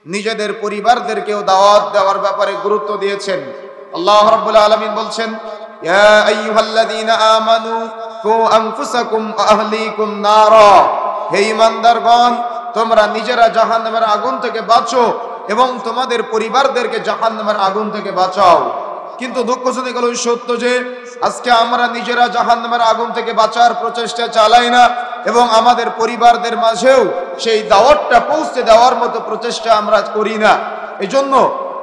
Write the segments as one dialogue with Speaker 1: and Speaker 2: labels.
Speaker 1: নিজেদের পরিবারদেরকেও দাওয়াত দেওয়ার ব্যাপারে গুরুত্ব দিয়েছেন। আল্লাহ রাব্বুল আলামিন বলছেন, ইয়া আইয়ুহাল্লাযীনা আমানু কু আনফুসাকুম ওয়া আহলিকুম নারা, হে ঈমানদারগণ, তোমরা নিজেরা জাহান্নামের আগুন থেকে বাঁচো এবং তোমাদের পরিবারদেরকে জাহান্নামের আগুন থেকে বাঁচাও। কিন্তু দুঃখজনক হলো সত্য যে আজকে আমরা নিজেরা জাহান্নামের আগুন থেকে বাঁচার প্রচেষ্টা চালাই না এবং আমাদের পরিবারদের মাঝেও সেই দাওয়াতটা পৌঁছে দেওয়ার মতো প্রচেষ্টা আমরা করি না। এজন্য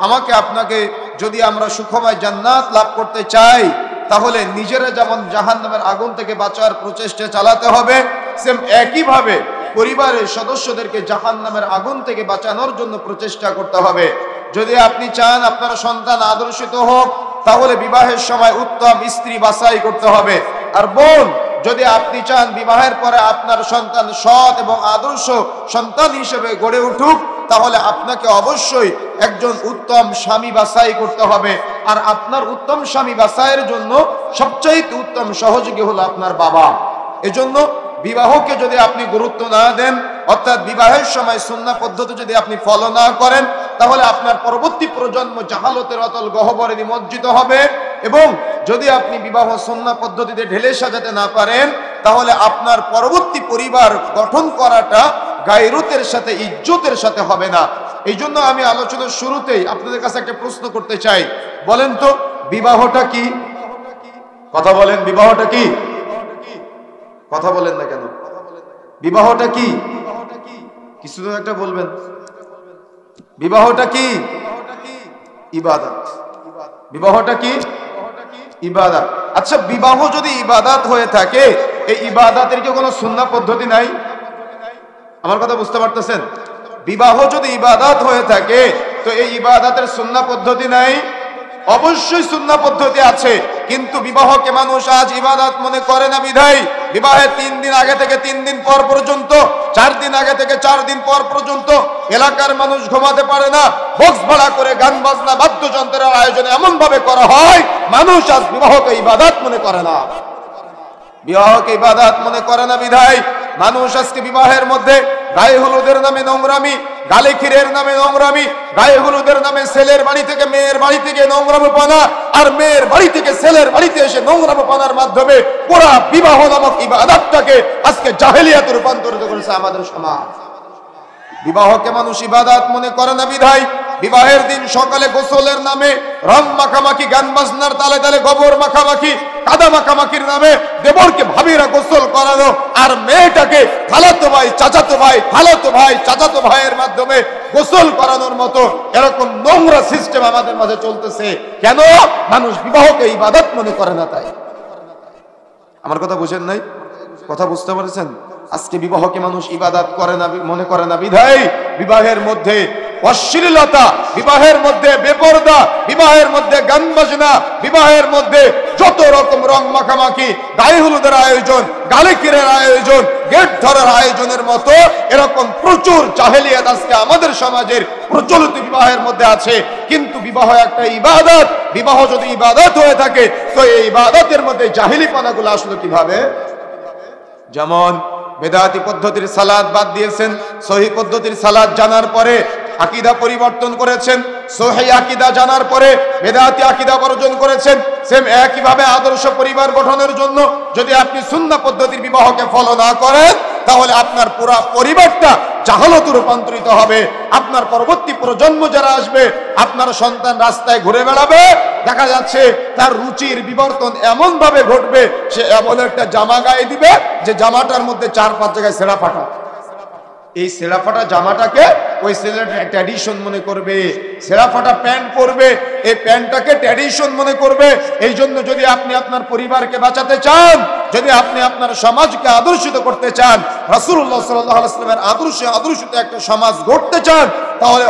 Speaker 1: আমাকে আপনাকে যদি আমরা সুখময় জান্নাত লাভ করতে চাই, তাহলে নিজেরা যেমন জাহান্নামের আগুন থেকে বাঁচার প্রচেষ্টা চালাতে হবে, সেম একইভাবে পরিবারের সদস্যদেরকে জাহান্নামের আগুন থেকে বাঁচানোর জন্য প্রচেষ্টা করতে হবে। যদি আপনি চান আপনার সন্তান আদর্শিত হোক, তাহলে বিবাহের সময় উত্তম স্ত্রী বাছাই করতে হবে। আর বোন, যদি আপনি চান বিবাহের পরে আপনার সন্তান সৎ এবং আদর্শ সন্তান হিসেবে গড়ে উঠুক, তাহলে আপনাকে অবশ্যই একজন উত্তম স্বামী বাছাই করতে হবে। আর আপনার উত্তম স্বামী বাছাইয়ের জন্য সবচাইতে উত্তম সহযোগী হলো আপনার বাবা। এজন্য বিবাহকে যদি আপনি গুরুত্ব না দেন, অর্থাৎ বিবাহের সময় সুন্নাহ পদ্ধতি যদি আপনি ফলো না করেন, তাহলে আপনার পরবর্তী প্রজন্ম জাহালতের অতল গহ্বরে নিমজ্জিত হবে। এবং যদি আপনি বিবাহ সুন্নাহ পদ্ধতিতে ঢেলে সাজাতে না পারেন, তাহলে আপনার পরবর্তী পরিবার গঠন করাটা গায়রতের সাথে, ইজ্জতের সাথে হবে না। এই জন্য আমি আলোচনার শুরুতেই আপনাদের কাছে একটা প্রশ্ন করতে চাই। বলেন তো, বিবাহটা কি? কথা বলেন, বিবাহটা কি? কথা বলেন না কেন? বিবাহটা কি? কিছু তো একটা বলবেন। বিবাহটা কি? ইবাদত। বিবাহটা কি? ইবাদত। আচ্ছা, বিবাহ যদি ইবাদত হয়ে থাকে, এই ইবাদতের কি কোনো সুন্নাহ পদ্ধতি নাই? আমার কথা বুঝতে পারতেছেন? বিবাহ যদি ইবাদত হয়ে থাকে, তো এই ইবাদতের সুন্নাহ পদ্ধতি নাই? অবশ্যই সুন্নাহ পদ্ধতি আছে, কিন্তু বিবাহকে মানুষ আজ ইবাদত মনে করে না। বিধায় বিবাহের 3 দিন আগে থেকে 3 দিন পর পর্যন্ত, 4 দিন আগে থেকে 4 দিন পর পর্যন্ত এলাকার মানুষ ঘুমাতে পারে না। বক্স ভাড়া করে গান বাজনা বাদ্যযন্ত্রের আয়োজন এমন ভাবে করা হয়, মানুষ আজ বিবাহকে ইবাদত মনে করে না। বিবাহকে ইবাদত মনে করে না বিধায় মানুষ আজকে বিবাহের মধ্যে গায়ে হলুদের নামে নোংরামি, গালে ক্ষীরের নামে নোংরামি, গায়ে হলুদের নামে ছেলের বাড়ি থেকে মেয়ের বাড়ি থেকে নোংরামোপনা, আর মেয়ের বাড়ি থেকে ছেলের বাড়িতে এসে নোংরামোপনার মাধ্যমে পুরা বিবাহ নামক ইবাদতটাকে আজকে জাহেলিয়াতে রূপান্তরিত করেছে আমাদের সমাজ। বিবাহকে মানুষ ইবাদত মনে করে না বিধায় বিবাহের দিন সকালে গোসলের নামে রং মাখামাখি, গান বাজনার তালে তালে গোবর মাখামাখি, কাদা মাখামাখির নামে দেবরকে ভাবিরা গোসল করানো, আর মেয়েটাকে খালাতো ভাই, চাচাতো ভাই, খালাতো ভাই, চাচাতো ভাইয়ের মাধ্যমে গোসল করানোর মতো এরকম নোংরা সিস্টেম আমাদের মাঝে চলতেছে। কেন? মানুষ বিবাহকে ইবাদত মনে করে না। তাই আমার কথা বুঝেন নাই? কথা বুঝতে পারছেন? আজকে বিবাহকে মানুষ ইবাদত করে না, মনে করে না বিধায় বিবাহের মধ্যে অশ্লীলতা, বিবাহের মধ্যে বেপরদা, বিবাহের মধ্যে গান বাজনা, বিবাহের মধ্যে যত রকম রং মাখামাখি, গায়ে হলুদের আয়োজন, গালে কিরের আয়োজন, গেট ধরার আয়োজনের মতো এরকম প্রচুর জাহেলিয়াত আজকে আমাদের সমাজের প্রচলিত বিবাহের মধ্যে আছে। কিন্তু বিবাহ একটা ইবাদত। বিবাহ যদি ইবাদত হয়ে থাকে, তো এই ইবাদতের মধ্যে জাহেলিপনাগুলো আসলো কিভাবে? যেমন বেদাতি পদ্ধতির সালাত বাদ দিয়েছেন, সহিহ পদ্ধতির সালাত জানার পরে আকীদা পরিবর্তন করেছেন, সহিহ আকীদা জানার পরে বেদাতি আকীদা বর্জন করেছেন। সেম একইভাবে আদর্শ পরিবার গঠনের জন্য যদি আপনি সুন্নাহ পদ্ধতির বিবাহকে ফলো না করেন, তাহলে আপনার পুরা পরিবারটা জাহালতে রূপান্তরিত হবে। আপনার পরবর্তী প্রজন্ম যারা আসবে, আপনার সন্তান রাস্তায় ঘুরে বেড়াবে, দেখা যাচ্ছে তার রুচির বিবর্তন এমন ভাবে ঘটবে, সে এমন একটা জামা গায়ে দিবে যে জামাটার মধ্যে 4-5 জায়গায় ছেঁড়া ফাটা। এই ছেঁড়া ফাটা জামাটাকে ওই ছেলেটা ট্র্যাডিশন মনে করবে, ছেঁড়া ফাটা প্যান্ট পরবে, এই প্যান্টটাকে ট্র্যাডিশন মনে করবে। এই জন্য যদি আপনি আপনার পরিবারকে বাঁচাতে চান, যদি আপনি আপনার সমাজকে আদর্শিত করতে চান, রাসূলুল্লাহ সাল্লাল্লাহু আলাইহি ওয়াসাল্লামের আদর্শিত একটা সমাজ গড়তে চান, তাহলে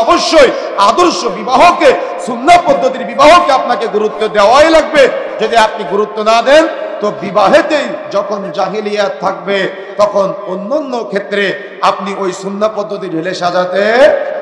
Speaker 1: অবশ্যই আদর্শ বিবাহকে, সুন্নাহ পদ্ধতির বিবাহকে আপনাকে গুরুত্ব দেওয়াই লাগবে। যদি আপনি গুরুত্ব না দেন, তো বিবাহেতেই যখন জাহেলিয়াত থাকবে, তখন অন্যান্য ক্ষেত্রে আপনি ওই সুন্নাহ পদ্ধতি ঢেলে সাজাতে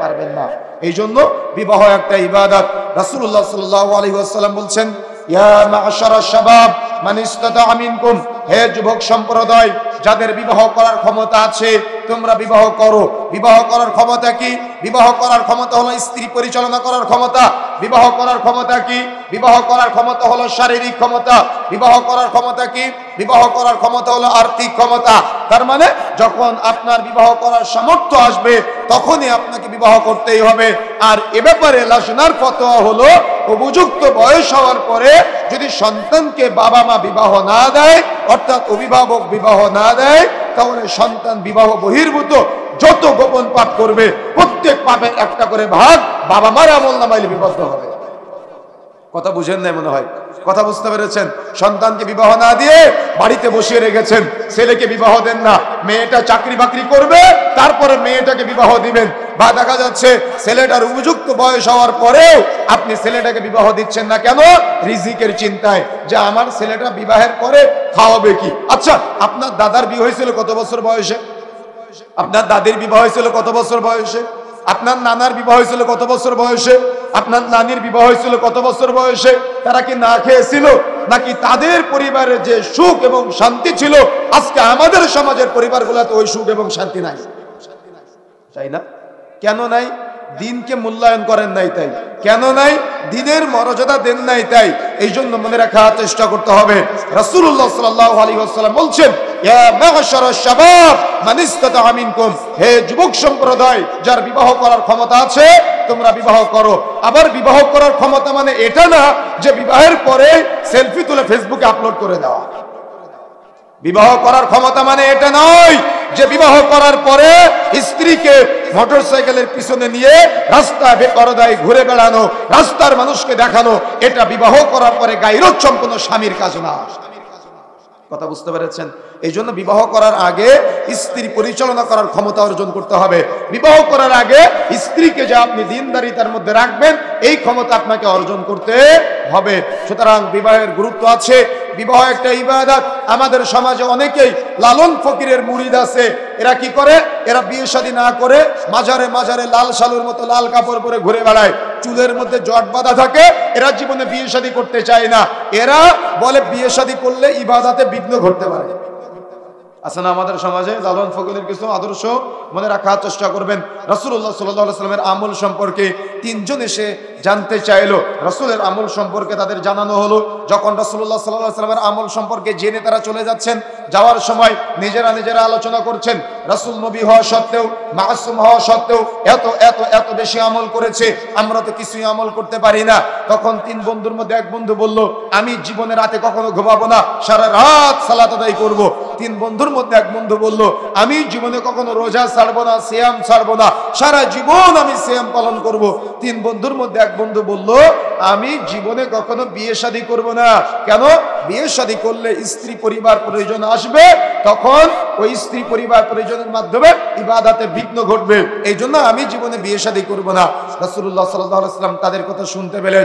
Speaker 1: পারবেন না। এই জন্য বিবাহ একটা ইবাদত। রাসূলুল্লাহ সাল্লাল্লাহু আলাইহি ওয়াসাল্লাম বলছেন, ইয়া মা'শারাশ শাবাব মান ইসতাতা মিনকুম, হে যুবক সম্প্রদায়, যাদের বিবাহ করার ক্ষমতা আছে তোমরা বিবাহ করো। বিবাহ করার ক্ষমতা কি? বিবাহ করার ক্ষমতা হলো স্ত্রী পরিচালনা করার ক্ষমতা। বিবাহ করার ক্ষমতা কি? বিবাহ করার ক্ষমতা হলো শারীরিক ক্ষমতা। বিবাহ করার ক্ষমতা কি? বিবাহ করার ক্ষমতা হলো আর্থিক ক্ষমতা। তার মানে যখন আপনার বিবাহ করার সামর্থ্য আসবে তখনই আপনাকে বিবাহ করতেই হবে। আর এ ব্যাপারে লাজনার ফতোয়া হলো, উপযুক্ত বয়স হওয়ার পরে যদি সন্তানকে বাবা মা বিবাহ না দেয়, অর্থাৎ অভিভাবক বিবাহ না দেয়, তাহলে সন্তান বিবাহ বহির্ভূত যত গোপন পাপ করবে প্রত্যেক পাপের একটা করে ভাগ বাবা মার আমলনামায় লিপিবদ্ধ হবে। কথা বুঝেন নাই মনে হয়? কথা বুঝতে পেরেছেন? সন্তানকে বিবাহ না দিয়ে বাড়িতে বসিয়ে রেখেছেন, ছেলেকে বিবাহ দেন না, মেয়েটা চাকরি বাকরি করবে তারপরে মেয়েটাকে বিবাহ দিবেন। বা দেখা যাচ্ছে ছেলেটার উপযুক্ত বয়স হওয়ার পরেও আপনি ছেলেটাকে বিবাহ দিচ্ছেন না, কেন? রিজিকের চিন্তায়, যে আমার ছেলেটা বিবাহের পরে খাওয়াবে কি। আচ্ছা, আপনার দাদার বিয়ে হয়েছিল কত বছর বয়সে? আপনার দাদির বিবাহ হয়েছিল কত বছর বয়সে? আপনার নানার বিবাহ হয়েছিল কত বছর বয়সে? আপনার নানির বিবাহ হয়েছিল কত বছর বয়সে? তারা কি না খেয়েছিল? নাকি তাদের পরিবারের যে সুখ এবং শান্তি ছিল, আজকে আমাদের সমাজের পরিবারগুলোতে ওই সুখ এবং শান্তি নাই? তাই না? কেন নাই? দিনকে মূল্যায়ন করেন নাই তাই। কেন নাই? দিনের মর্যাদা দেন নাই তাই। এই জন্য মনে রাখার চেষ্টা করতে হবে। রাসূলুল্লাহ সাল্লাল্লাহু আলাইহি ওয়াসাল্লাম বলছেন, ইয়া মা'শারাশ শাবাব মান ইসতাতা'a মিনকুম, হে যুবক সম্প্রদায়, যার বিবাহ করার ক্ষমতা আছে তোমরা বিবাহ করো। আবার বিবাহ করার ক্ষমতা মানে এটা না যে বিবাহের পরে সেলফি তুলে ফেসবুকে আপলোড করে দেওয়া। বিবাহ করার ক্ষমতা মানে এটা নয় যে বিবাহ করার পরে স্ত্রীকে মোটরসাইকেলের পিছনে নিয়ে রাস্তায় বেপরদায় ঘুরে বেড়ানো, রাস্তার মানুষকে দেখানো, এটা বিবাহ করার পরে গায়রত সম্পন্ন স্বামীর কাজ না। কথা বুঝতে পেরেছেন? এই জন্য বিবাহ করার আগে স্ত্রী পরিচালনা করার ক্ষমতা অর্জন করতে হবে। বিবাহ করার আগে স্ত্রীকে যে আপনি দিনদারিতার মধ্যে রাখবেন, এই ক্ষমতা আপনাকে অর্জন করতে হবে। সুতরাং বিবাহের গুরুত্ব আছে। বিবাহ একটা ইবাদত। আমাদের সমাজে অনেকেই লালন ফকিরের মুরিদ আছে। এরা কি করে? এরা বিয়ে শাদী না করে মাজারে মাজারে লাল শালুর মতো লাল কাপড় পরে ঘুরে বেড়ায়, চুলের মধ্যে জট বাঁধা থাকে। এরা জীবনে বিয়ে শাদী করতে চায় না। এরা বলে বিয়ে শাদী করলে ইবাদতে বিঘ্ন ঘটতে পারে। আছে না আমাদের সমাজে? লালন ফকিরের কিছু আদর্শ মনে রাখার চেষ্টা করবেন। রাসূলুল্লাহ সাল্লাল্লাহু আলাইহি ওয়াসাল্লামের আমল সম্পর্কে তিনজন এসে জানতে চাইলো। রাসূলের আমল সম্পর্কে তাদের জানানো হলো। যখন রাসূলুল্লাহ সাল্লাল্লাহু আলাইহি ওয়াসাল্লামের আমল সম্পর্কে জেনে তারা চলে যাচ্ছেন, যাওয়ার সময় নিজেরা নিজেরা আলোচনা করছেন। রাসূল নবী হওয়া সত্ত্বেও, মাসুম হওয়া সত্ত্বেও এত এত এত বেশি আমল করেছে, আমরা তো কিছুই আমল করতে পারি না। তখন তিন বন্ধুর মধ্যে এক বন্ধু বলল, আমি জীবনে রাতে কখনো ঘুমাবো না, সারা রাত সালাত আদায় করব। তিন বন্ধুর মধ্যে এক বন্ধু বলল, আমি জীবনে কখনো রোজা ছাড়বো না, সিয়াম ছাড়বো না, সারা জীবন আমি সিয়াম পালন করব। তিন বন্ধুর মধ্যে এক বন্ধু বলল, আমি জীবনে কখনো বিয়ে শাদী করব না। কেন? বিয়ে শাদী করলে স্ত্রী পরিবার প্রয়োজন আসবে, তখন ওই স্ত্রী পরিবার প্রয়োজনের মাধ্যমে ইবাদতে বিঘ্ন ঘটবে, এই জন্য আমি জীবনে বিয়ে শাদী করব না। রাসূলুল্লাহ সাল্লাল্লাহু আলাইহি ওয়াসাল্লাম তাদের কথা শুনতে পেয়ে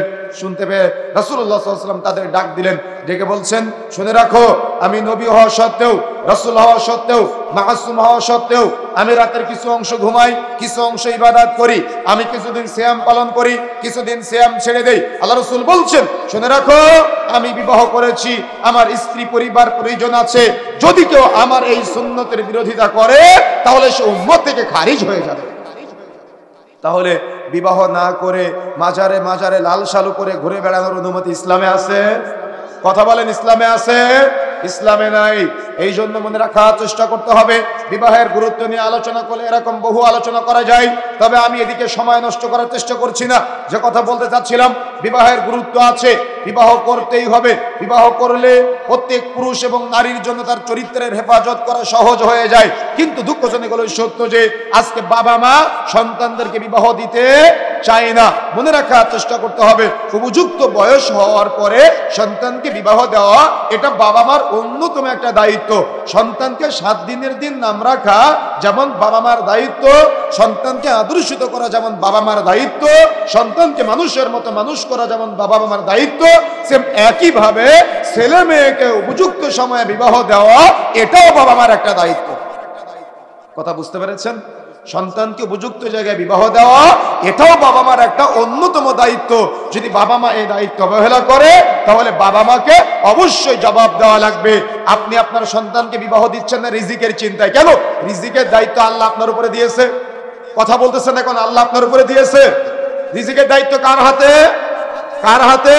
Speaker 1: রাসূলুল্লাহ সাল্লাল্লাহু আলাইহি ওয়াসাল্লাম তাদের ডাক দিলেন, ডেকে বলছেন, শুনে রাখো, আমি নবী হওয়া সত্ত্বেও, রাসূল হওয়া সত্ত্বেও, মাসুম হওয়া সত্ত্বেও আমি রাতের কিছু অংশ ঘুমাই, কিছু অংশ ইবাদত করি, আমি কিছুদিন সিয়াম পালন করি, কিছুদিন সিয়াম ছেড়ে দেই। আল্লাহ রাসূল বলছেন, শুনে রাখো, আমি বিবাহ করেছি, আমার স্ত্রী পরিবার প্রয়োজন আছে। যদি কেউ আমার এই সুন্নতের বিরোধিতা করে তাহলে সে উম্মত থেকে খারিজ হয়ে যাবে। তাহলে বিবাহ না করে মাজারে মাজারে লাল শালু করে ঘুরে বেড়ানোর অনুমতি ইসলামে আছে? কথা বলেন, ইসলামে আছে? ইসলামে নাই। এই জন্য মনে রাখার চেষ্টা করতে হবে। বিবাহের গুরুত্ব নিয়ে আলোচনা করলে এরকম বহু আলোচনা করা যায়, তবে আমি এদিকে সময় নষ্ট করার চেষ্টা করছি না। যে কথা বলতে চাচ্ছিলাম, বিবাহের গুরুত্ব আছে, বিবাহ করতেই হবে। বিবাহ করলে প্রত্যেক পুরুষ এবং নারীর জন্য তার চরিত্রের হেফাজত করা সহজ হয়ে যায়। কিন্তু দুঃখজনক হলো সত্য যে আজকে বাবা মা সন্তানদেরকে বিবাহ দিতে চায় না। মনে রাখার চেষ্টা করতে হবে, উপযুক্ত বয়স হওয়ার পরে সন্তানকে বিবাহ দেওয়া এটা বাবা মার অন্যতম একটা দায়িত্ব। সন্তানকে 7 দিনের দিন নাম রাখা যেমন বাবা মার দায়িত্ব, সন্তানকে আদর্শিত করা যেমন বাবা মার দায়িত্ব, সন্তানকে মানুষের মতো মানুষ করা যেমন বাবা মার দায়িত্ব, সেম একইভাবে ছেলে মেয়েকে উপযুক্ত সময়ে বিবাহ দেওয়া এটাও বাবা মার একটা দায়িত্ব। কথা বুঝতে পেরেছেন? সন্তানকে উপযুক্ত জায়গায় বিবাহ দেওয়া এটাও বাবা মার একটা অন্যতম দায়িত্ব। যদি বাবা মা এই দায়িত্ব অবহেলা করে তাহলে বাবা মাকে অবশ্যই জবাব দেওয়া লাগবে। আপনি আপনার সন্তানকে বিবাহ দিচ্ছেন না রিজিকের চিন্তায়, কেন? রিজিকের দায়িত্ব আল্লাহ আপনার উপরে দিয়েছে। কথা বলতেছেন এখন, আল্লাহ আপনার উপরে দিয়েছে। রিজিকের দায়িত্ব কার হাতে? কার হাতে?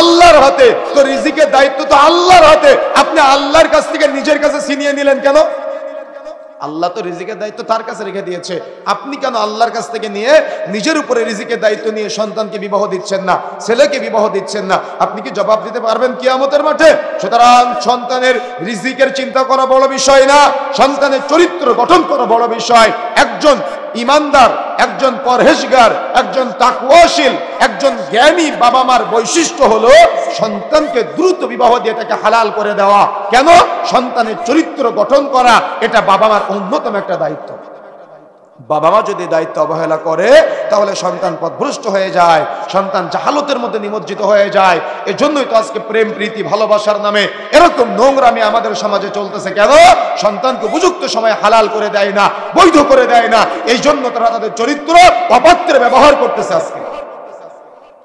Speaker 1: আল্লাহর হাতে। তো রিজিকের দায়িত্ব তো আল্লাহর হাতে, আপনি আল্লাহর কাছ থেকে নিজের কাছে ছিনিয়ে নিলেন কেন? আল্লাহ তো রিজিকের দায়িত্ব তার কাছে রেখে দিয়েছে, আপনি কেন আল্লাহর কাছ থেকে নিয়ে নিজের উপরে রিজিকের দায়িত্ব নিয়ে সন্তানকে বিবাহ দিচ্ছেন না, ছেলেকে বিবাহ দিচ্ছেন না? আপনি কি জবাব দিতে পারবেন কিয়ামতের মাঠে? সুতরাং সন্তানের রিজিকের চিন্তা করা বড় বিষয় না, সন্তানের চরিত্র গঠন করা বড় বিষয়। একজন ইমানদার, একজন পরহেজগার, একজন তাকওয়াশীল, একজন জ্ঞানী বাবা মার বৈশিষ্ট্য হলো সন্তানকে দ্রুত বিবাহ দিয়ে তাকে হালাল করে দেওয়া। কেন? সন্তানের চরিত্র গঠন করা এটা বাবা মার অন্যতম একটা দায়িত্ব। বাবা মা যদি দায়িত্ব অবহেলা করে তাহলে সন্তান পথভ্রষ্ট হয়ে যায়, সন্তান জাহালতের মধ্যে নিমজ্জিত হয়ে যায়। এজন্যই তো আজকে প্রেম প্রীতি ভালোবাসার নামে এরকম নোংরামি আমাদের সমাজে চলতেছে। কেন? সন্তানকে উপযুক্ত সময় হালাল করে দেয় না, বৈধ করে দেয় না। এই জন্য তারা তাদের চরিত্র অপাত্রে ব্যবহার করতেছে আজকে।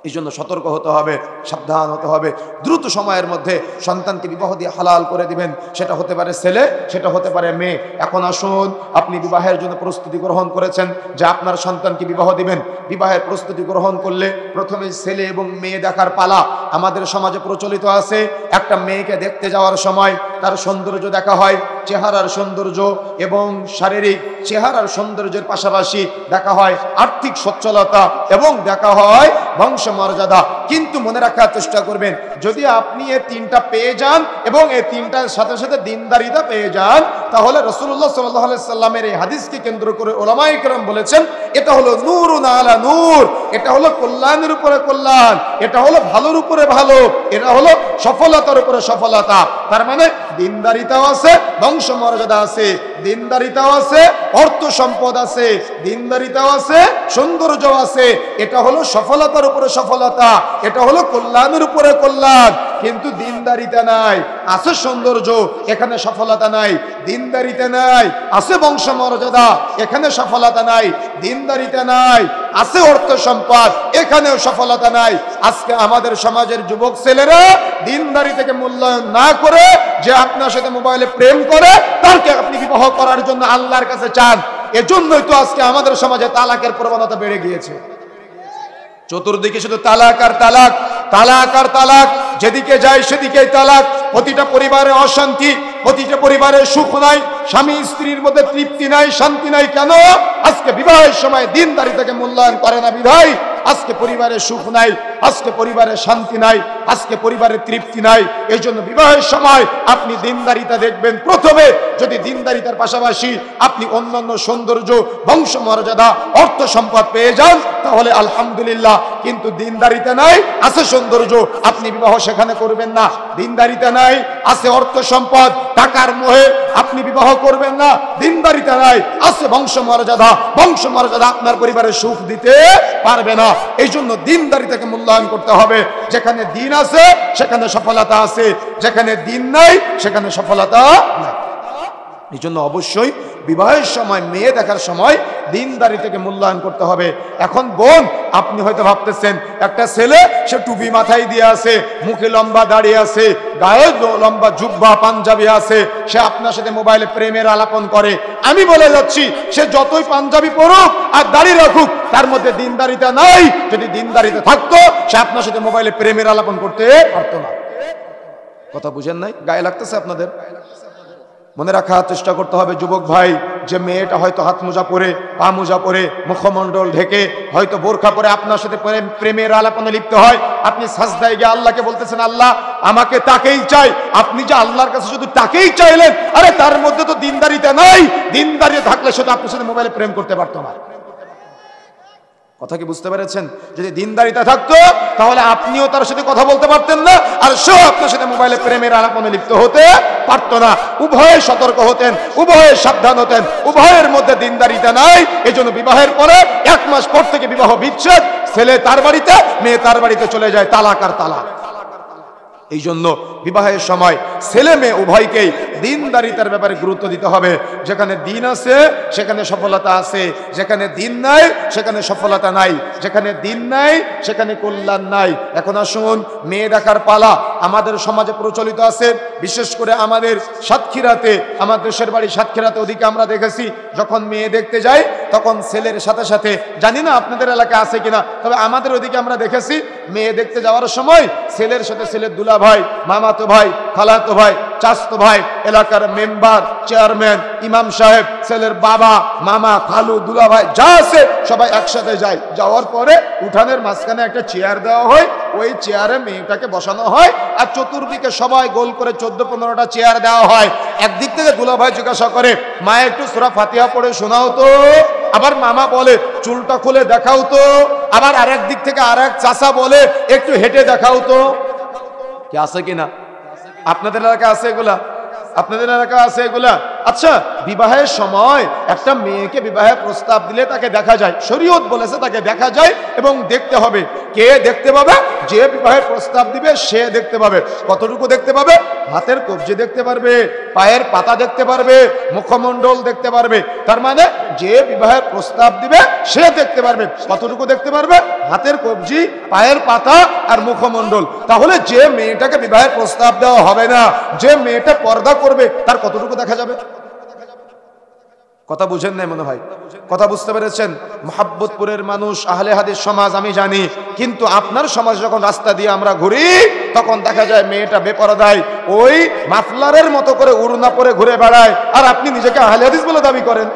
Speaker 1: এই জন্য সতর্ক হতে হবে, সাবধান হতে হবে। দ্রুত সময়ের মধ্যে সন্তানকে বিবাহ দিয়ে হালাল করে দিবেন। সেটা হতে পারে ছেলে, সেটা হতে পারে মেয়ে। এখন আসুন, আপনি বিবাহের জন্য প্রস্তুতি গ্রহণ করেছেন যে আপনার সন্তানকে বিবাহ দিবেন। বিবাহের প্রস্তুতি গ্রহণ করলে প্রথমে ছেলে এবং মেয়ে দেখার পালা। আমাদের সমাজে প্রচলিত আছে, একটা মেয়েকে দেখতে যাওয়ার সময় তার সৌন্দর্য দেখা হয়, চেহারার সৌন্দর্য এবং শারীরিক চেহারার সৌন্দর্যের পাশাপাশি দেখা হয় আর্থিক সচ্ছলতা এবং দেখা হয় বংশ মর্যাদা। কিন্তু মনে রাখার চেষ্টা করবেন, যদি আপনি এই তিনটা পেয়ে যান এবং এই তিনটার সাথে সাথে দিনদারিতা পেয়ে যান, তাহলে রাসূলুল্লাহ সাল্লাল্লাহু আলাইহি সাল্লামের এই হাদিসকে কেন্দ্র করে উলামায়ে কেরাম বলেছেন এটা হলো নূরুন আলা নূর, এটা হলো কল্যাণের উপরে কল্যাণ, এটা হলো ভালোর উপরে ভালো, এটা হলো সফলতার উপরে সফলতা। তার মানে দিনদারিতাও আছে, বংশ মর্যাদা আছে, দিনদারিতাও আছে, অর্থ সম্পদ আছে, দিনদারিতাও আছে, সৌন্দর্য আছে। এটা হলো সফলতার উপরে সফলতা, এটা হলো কল্যাণের উপরে কল্যাণ। কিন্তু দিনদারিতা নাই, আছে সৌন্দর্য, এখানে সফলতা নাই। দিনদারিতা নাই, আছে বংশ মর্যাদা, এখানে সফলতা নাই। দিনদারিতা নাই, আছে অর্থ সম্পদ, এখানেও সফলতা নাই। আজকে আমাদের সমাজের যুবক ছেলেরা দিনদারিতাকে মূল্যায়ন না করে যে আপনার সাথে মোবাইলে প্রেম করে তাকে আপনি বিবাহ করার জন্য আল্লাহর কাছে চান। এজন্যই তো আজকে আমাদের সমাজে তালাকের প্রবণতা বেড়ে গিয়েছে। চতুর্দিকে শুধু তালাক আর তালাক, তালাক আর তালাক, যেদিকে যায় সেদিকেই তালাক। প্রতিটা পরিবারে অশান্তি, প্রতিটা পরিবারে সুখ নাই, স্বামী স্ত্রীর মধ্যে তৃপ্তি নাই, শান্তি নাই। কেন? আজকে বিবাহের সময় দিনদারিতাকে মূল্যায়ন করে না বিধায় আজকে পরিবারে সুখ নাই, আজকে পরিবারে শান্তি নাই, আজকে পরিবারে তৃপ্তি নাই। এই জন্য বিবাহের সময় আপনি দিনদারিতা দেখবেন প্রথমে। যদি দিনদারিতার পাশাপাশি আপনি অন্যান্য সৌন্দর্য, বংশ মর্যাদা, অর্থ সম্পদ পেয়ে যান তাহলে আলহামদুলিল্লাহ। কিন্তু দিনদারিতা নাই, আছে সৌন্দর্য, আপনি বিবাহ সেখানে করবেন না। দিনদারিতা নাই, আছে অর্থ সম্পদ, টাকার মোহে আপনি বিবাহ করবেন না। দিনদারিতা নাই, আছে বংশ মর্যাদা, বংশ মর্যাদা আপনার পরিবারে সুখ দিতে পারবে না। এই জন্য দিনদারিতাকে মূল্যায়ন করতে হবে। যেখানে দিন আছে সেখানে সফলতা আছে, যেখানে দিন নাই সেখানে সফলতা নাই। এই জন্য অবশ্যই বিবাহের সময়, মেয়ে দেখার সময় দিনদারিতাকে মূল্যায়ন করতে হবে। এখন বোন, আপনি হয়তো ভাবতেছেন একটা ছেলে, সে টুপি মাথায় দিয়ে আছে, মুখে লম্বা দাঁড়িয়ে আছে, গায়ে লম্বা জুব্বা পাঞ্জাবি আছে, সে আপনার সাথে মোবাইলে প্রেমের আলাপন করে। আমি বলে যাচ্ছি, সে যতই পাঞ্জাবি পরুক আর দাড়ি রাখুক, তার মধ্যে দিনদারিতা নাই। যদি দিনদারিতা থাকতো সে আপনার সাথে মোবাইলে প্রেমের আলাপন করতে পারতো না। কথা বুঝেন নাই? গায়ে লাগতেছে আপনাদের? মনে রাখার চেষ্টা করতে হবে যুবক ভাই, যে মেয়েটা হয়তো হাত মোজা পরে, পা মোজা পরে, মুখমণ্ডল ঢেকে, হয়তো বোরখা পরে আপনার সাথে প্রেমের আলাপনে লিপ্ত হয়। আপনি সাজদায় গিয়ে আল্লাহকে বলতেছেন, আল্লাহ আমাকে তাকেই চাই। আপনি যে আল্লাহর কাছে শুধু তাকেই চাইলেন, আরে তার মধ্যে তো দিনদারিতা নাই। দিনদারিতা থাকলে শুধু আপনার সাথে মোবাইলে প্রেম করতে পারতো না। কথা কি বুঝতে পেরেছেন? যদি দিনদারিতা থাকতো তাহলে আপনিও তার সাথে কথা বলতে পারতেন না, আর সেও আপনার সাথে মোবাইলে প্রেমের আলাপনে লিপ্ত হতে পারতো না। উভয়ে সতর্ক হতেন, উভয়ে সাবধান হতেন। উভয়ের মধ্যে দিনদারিতা নাই। এই জন্য বিবাহের পরে 1 মাস পর থেকে বিবাহ বিচ্ছেদ, ছেলে তার বাড়িতে, মেয়ে তার বাড়িতে চলে যায়, তালাক আর তালাক। এই জন্য বিবাহের সময় ছেলে মেয়ে উভয়কেই দিনদারিতার ব্যাপারে গুরুত্ব দিতে হবে। যেখানে দিন আছে সেখানে সফলতা আছে, যেখানে দিন নাই সেখানে সফলতা নাই, যেখানে দিন নাই সেখানে কল্যাণ নাই। এখন আসুন, মেয়ে দেখার পালা আমাদের সমাজে প্রচলিত আছে। বিশেষ করে আমাদের সাতক্ষীরাতে, আমার দেশের বাড়ি সাতক্ষীরাতে, ওদিকে আমরা দেখেছি যখন মেয়ে দেখতে যাই তখন ছেলের সাথে সাথে, জানি না আপনাদের এলাকায় আছে কিনা, তবে আমাদের ওদিকে আমরা দেখেছি মেয়ে দেখতে যাওয়ার সময় ছেলের সাথে ছেলের দুলা ভাই, মামাতো ভাই, খালাতো ভাই, চাচতো ভাই, এলাকার মেম্বার, চেয়ারম্যান, ইমাম সাহেব, ছেলের বাবা, মামা, খালু, দুলা ভাই যা আছে সবাই একসাথে যায়। যাওয়ার পরে উঠানের মাঝখানে একটা চেয়ার দেওয়া হয়, ওই চেয়ারে মেয়েটাকে বসানো হয় আর চতুর্দিকে সবাই গোল করে 14-15টা চেয়ার দেওয়া হয়। একদিক থেকে দুলা ভাই জিজ্ঞাসা করে, মা একটু সূরা ফাতিহা পড়ে শোনাও তো। আবার মামা বলে চুলটা খুলে দেখাও তো। আবার আরেক দিক থেকে আরেক চাচা বলে একটু হেঁটে দেখাও তো। কি আছে কিনা? আপনাদের এলাকায় আছে এগুলা? আপনাদের এলাকায় আছে এগুলা? আচ্ছা, বিবাহের সময় একটা মেয়েকে বিবাহের প্রস্তাব দিলে তাকে দেখা যায়, শরীয়ত বলেছে তাকে দেখা যায় এবং দেখতে হবে। কে দেখতে পাবে? যে বিবাহের প্রস্তাব দিবে সে দেখতে পাবে। কতটুকু দেখতে পাবে? হাতের কবজি দেখতে পারবে, পায়ের পাতা দেখতে পারবে, মুখমণ্ডল দেখতে পারবে। তার মানে যে বিবাহের প্রস্তাব দিবে সে দেখতে পারবে। কতটুকু দেখতে পারবে? হাতের কবজি, পায়ের পাতা আর মুখমণ্ডল। তাহলে যে মেয়েটাকে বিবাহের প্রস্তাব দেওয়া হবে না, যে মেয়েটা পর্দা করবে, তার কতটুকু দেখা যাবে? কথা বুঝেন নাই মনে হয়? কথা বুঝতে পেরেছেন? মোহাব্বতপুরের মানুষ, আহলে হাদিস সমাজ আমি জানি, কিন্তু আপনার সমাজ যখন রাস্তা দিয়ে আমরা ঘুরি তখন দেখা যায় মেয়েটা বেপরদায় ওই মাফলারের মতো করে উড়না পরে ঘুরে বেড়ায়, আর আপনি নিজেকে আহলে হাদিস বলে দাবি করেন।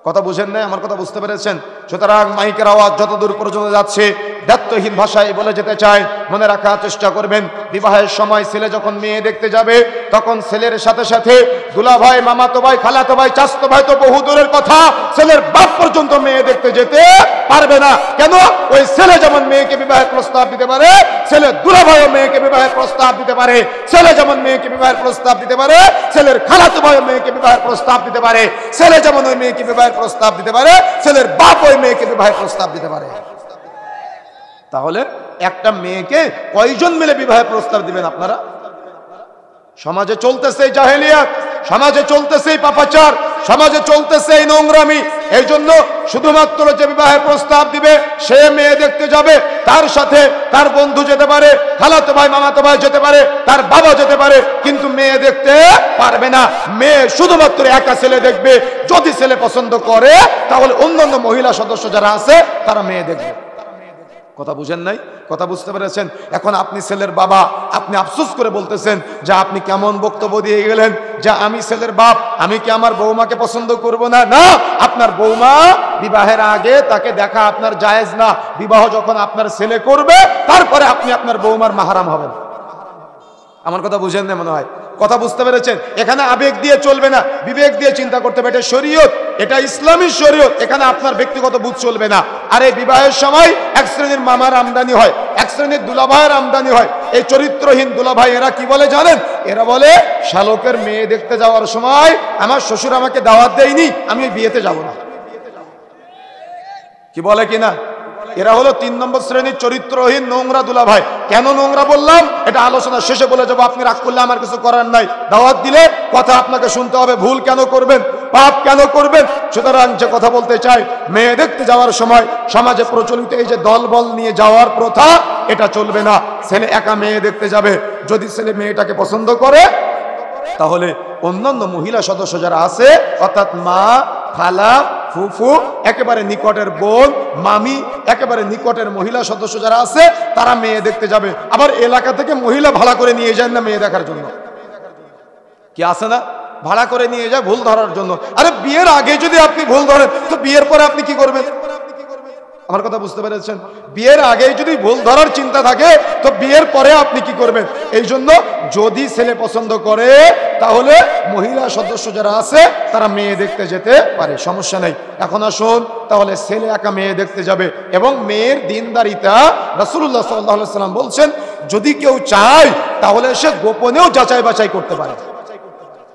Speaker 1: কথা বুঝেন নাই? আমার কথা বুঝতে পেরেছেন? সুতরাং মাইকের আওয়াজ যতদূর পর্যন্ত যাচ্ছে দায়িত্বহীন ভাষায় বলে যেতে চাই, মনে রাখার চেষ্টা করবেন, বিবাহের সময় ছেলে যখন মেয়ে দেখতে যাবে তখন ছেলের সাথে সাথে দুলা ভাই, মামাতো ভাই, খালাতো ভাই, চাচতো ভাই তো বহু দূরের কথা, ছেলের বাপ পর্যন্ত মেয়ে দেখতে যেতে পারবে না। কেন? ওই ছেলে যেমন মেয়েকে বিবাহের প্রস্তাব দিতে পারে, ছেলে দুলা ভাইও মেয়েকে বিবাহের প্রস্তাব দিতে পারে। ছেলে যেমন মেয়েকে বিবাহের প্রস্তাব দিতে পারে, ছেলের খালাতো ভাইও মেয়েকে বিবাহের প্রস্তাব দিতে পারে। ছেলে যেমন ওই মেয়েকে বিবাহের প্রস্তাব দিতে পারে, ছেলের বাপ ওই মেয়েকে বিবাহের প্রস্তাব দিতে পারে। তাহলে একটা মেয়েকে কয়জন মিলে বিবাহের প্রস্তাব দিবেন আপনারা? সমাজে চলতেছে জাহেলিয়াত, সমাজে চলতেছে পাপাচার, সমাজে চলতেছে এই নোংরামি। এই জন্য শুধুমাত্র যে বিবাহের প্রস্তাব দিবে সে মেয়ে দেখতে যাবে, তার সাথে তার বন্ধু যেতে পারে, খালাতো ভাই, মামাতো ভাই যেতে পারে, তার বাবা যেতে পারে, কিন্তু মেয়ে দেখতে পারবে না। মেয়ে শুধুমাত্র একা ছেলে দেখবে। যদি ছেলে পছন্দ করে তাহলে অন্যান্য মহিলা সদস্য যারা আছে তারা মেয়ে দেখবে। কথা বুঝেন নাই? কথা বুঝতে পেরেছেন? এখন আপনি ছেলের বাবা, আপনি আফসোস করে বলতেছেন যে আপনি কেমন বক্তব্য দিয়ে গেলেন যে আমি ছেলের বাপ, আমি কি আমার বৌমাকে পছন্দ করব না? না, আপনার বৌমা বিবাহের আগে তাকে দেখা আপনার জায়েজ না। বিবাহ যখন আপনার ছেলে করবে তারপরে আপনি আপনার বৌমার মাহারাম হবেন। আমার কথা বুঝেন না মনে হয়? কথা বুঝতে পেরেছেন? এখানে আবেগ দিয়ে চলবে না, বিবেক দিয়ে চিন্তা করতে হবে। এটা শরীয়ত, এটা ইসলামী শরীয়ত, এখানে আপনার ব্যক্তিগত বুঝ চলবে না। আর এই বিবাহের সময় এক শ্রেণীর মামার আমদানি হয়, এক শ্রেণীর দুলাভাইয়ের আমদানি হয়। এই চরিত্রহীন দুলাভাই এরা কি বলে জানেন? এরা বলে শালকের মেয়ে দেখতে যাওয়ার সময় আমার শ্বশুর আমাকে দাওয়াত দেয়নি, আমি বিয়েতে যাব না। কি বলে কিনা? এরা হলো 3 নম্বর শ্রেণীর চরিত্রহীন নোংরা দুলাভাই। কেন নোংরা বললাম এটা আলোচনা শেষে বলে যাবো, আপনি রাগ করলে আমার কিছু করার নাই। দাওয়াত দিলে কথা আপনাকে শুনতে হবে। ভুল কেন করবেন? পাপ কেন করবেন? সুতরাং যে কথা বলতে চাই, মেয়ে দেখতে যাওয়ার সময় সমাজে প্রচলিত এই যে দলবল নিয়ে যাওয়ার প্রথা, এটা চলবে না। ছেলে একা মেয়ে দেখতে যাবে, যদি ছেলে মেয়েটাকে পছন্দ করে তাহলে অন্যান্য মহিলা সদস্য যারা আছে অর্থাৎ মা, খালা, ফুফু, একেবারে নিকটের বোন, মামি, একেবারে নিকটের মহিলা সদস্য যারা আছে তারা মেয়ে দেখতে যাবে। আবার এলাকা থেকে মহিলা ভাড়া করে নিয়ে যান না মেয়ে দেখার জন্য? কি আছে না? ভাড়া করে নিয়ে যায় ভুল ধরার জন্য। আরে বিয়ের আগে যদি আপনি ভুল ধরেন তো বিয়ের পরে আপনি কি করবেন? আমার কথা বুঝতে পেরেছেন? বিয়ের আগে যদি ভুল ধরার চিন্তা থাকে তো বিয়ের পরে আপনি কি করবেন? এই জন্য যদি ছেলে পছন্দ করে তাহলে মহিলা সদস্য যারা আছে তারা মেয়ে দেখতে যেতে পারে, সমস্যা নেই। এখন আসুন, তাহলে ছেলে একা মেয়ে দেখতে যাবে এবং মেয়ের দিনদারিতা রাসূলুল্লাহ সাল্লাল্লাহু আলাইহি ওয়াসাল্লাম বলছেন যদি কেউ চায় তাহলে সে গোপনেও যাচাই বাছাই করতে পারে।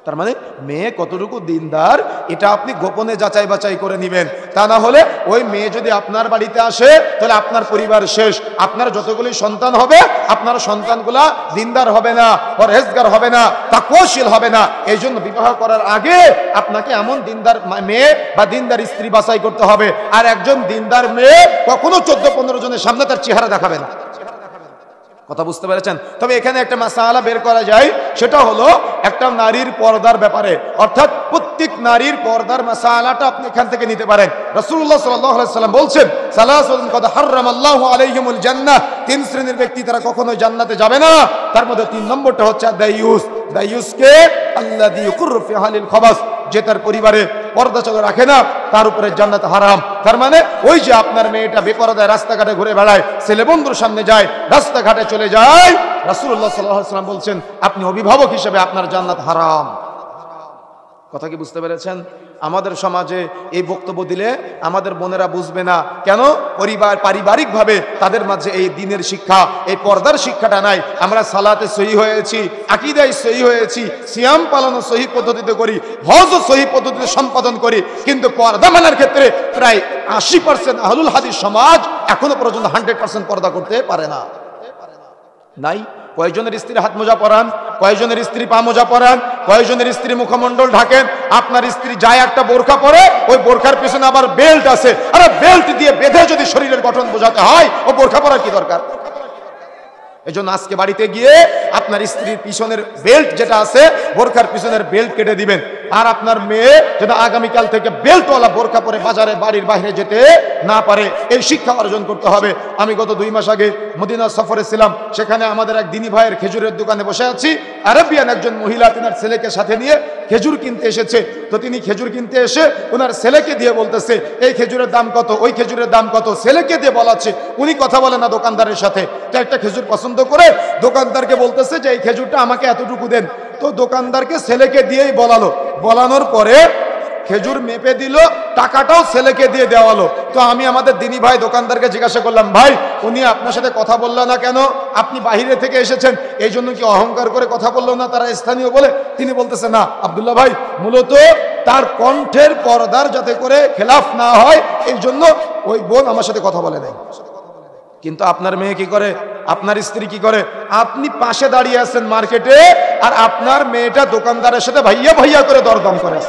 Speaker 1: তার মানে মেয়ে কতটুকু দিনদার এটা আপনি গোপনে যাচাই বাছাই করে নেবেন। তা না হলে ওই মেয়ে যদি আপনার বাড়িতে আসে তাহলে আপনার পরিবার শেষ। আপনার যতগুলি সন্তান হবে আপনার সন্তানগুলা দিনদার হবে না, পরহেজগার হবে না, তাকওয়াশীল হবে না। এই জন্য বিবাহ করার আগে আপনাকে এমন দিনদার মেয়ে বা দিনদার স্ত্রী বাছাই করতে হবে। আর একজন দিনদার মেয়ে কখনো 14-15 জনের সামনে তার চেহারা দেখাবে না। কথা বুঝতে পেরেছেন? তবে এখানে একটা মাসালা বের করা যায়, সেটা হলো একটা নারীর পর্দার ব্যাপারে, অর্থাৎ প্রত্যেক নারীর পর্দার মাসালাটা আপনি এখান থেকে নিতে পারেন। রাসূলুল্লাহ সাল্লাল্লাহু আলাইহি সাল্লাম বলছেন, সালাসাতুন কদ হারামাল্লাহু আলাইহিমুল জান্নাহ, 3 শ্রেণীর ব্যক্তি তারা কখনোই জান্নাতে যাবে না। তার মধ্যে 3 নম্বরটা হচ্ছে দায়ুস। দায়ুসকে আল্লাযী ইকুরু ফি আহলিল খাবাস, যে তার পরিবারে পর্দা চালু রাখে না, তার উপরে জান্নাত হারাম। তার মানে ওই যে আপনার মেয়েটা বেপরদায় রাস্তাঘাটে ঘুরে বেড়ায়, ছেলে বন্ধুর সামনে যায়, রাস্তাঘাটে চলে যায়, রাসূলুল্লাহ সাল্লাল্লাহু আলাইহি ওয়াসাল্লাম বলছেন আপনি অভিভাবক হিসেবে আপনার জান্নাত হারাম। কথা কি বুঝতে পেরেছেন? আমাদের সমাজে এই বক্তব্য দিলে আমাদের বোনেরা বুঝবে না কেন, পারিবারিকভাবে তাদের মাঝে এই দ্বীনের শিক্ষা, এই পর্দার শিক্ষাটা নাই। আমরা সালাতে সহি হয়েছি, আকীদায় সহি হয়েছি, সিয়াম পালনও সহি পদ্ধতিতে করি, হজও সহি পদ্ধতিতে সম্পাদন করি, কিন্তু পর্দা মানার ক্ষেত্রে প্রায় 80% আহলুল হাদিস সমাজ এখনো পর্যন্ত 100% পর্দা করতে পারে না। নাই। কয়জনের স্ত্রী হাত মোজা পরান, কয়জনের স্ত্রী পা মোজা পরান, কয়জনের স্ত্রী মুখমণ্ডল ঢাকেন। আপনার স্ত্রী যায় একটা বোরকা পরে, ওই বোরকার পিছনে আবার বেল্ট আছে, আরে বেল্ট দিয়ে বেঁধে যদি শরীরের গঠন বোঝাতে হয়, ও বোরকা পরার কি দরকার? এজন্য আজকে বাড়িতে গিয়ে আপনার স্ত্রীর পিছনের বেল্ট যেটা আছে, বোরকার পিছনের বেল্ট কেটে দিবেন। আর আপনার মেয়ে যেন আগামীকাল থেকে বেল্টওয়ালা বোরকা পরে বাজারে বাড়ির বাইরে যেতে না পারে, এই শিক্ষা অর্জন করতে হবে। আমি গত 2 মাস আগে মদিনা সফরে ছিলাম, সেখানে আমাদের এক দিনী ভাইয়ের খেজুরের দোকানে বসে আছি। আরবিয়ান একজন মহিলা তিনার ছেলেকে সাথে নিয়ে খেজুর কিনতে এসেছে। তো তিনি খেজুর কিনতে এসে ওনার ছেলেকে দিয়ে বলতেছে এই খেজুরের দাম কত, ওই খেজুরের দাম কত, ছেলেকে দিয়ে বলাচ্ছে। উনি কথা বলে না দোকানদারের সাথে, তো একটা খেজুর পছন্দ করে দোকানদারকে বলতেছে যে এই খেজুরটা আমাকে এতটুকু দেন। তো দোকানদারকে ছেলেকে দিয়েই বলালো, বলানোর পরে খেজুর মেপে দিল, টাকাটাও ছেলেকে দিয়ে দেওয়ালো। তো আমি আমাদের দিনী ভাই দোকানদারকে জিজ্ঞাসা করলাম, ভাই উনি আপনার সাথে কথা বললো না কেন? আপনি বাহিরে থেকে এসেছেন, এই জন্য কি অহংকার করে কথা বললো না তারা স্থানীয় বলে? তিনি বলতেছে না আব্দুল্লাহ ভাই, মূলত তার কণ্ঠের পর্দার যাতে করে খেলাফ না হয় এই জন্য ওই বোন আমার সাথে কথা বলে নাই। কিন্তু আপনার মেয়ে কি করে, আপনার স্ত্রী কি করে? আপনি পাশে দাঁড়িয়ে আছেন মার্কেটে, আর আপনার মেয়েটা দোকানদারের সাথে ভাইয়া ভাইয়া করে দরদাম করে।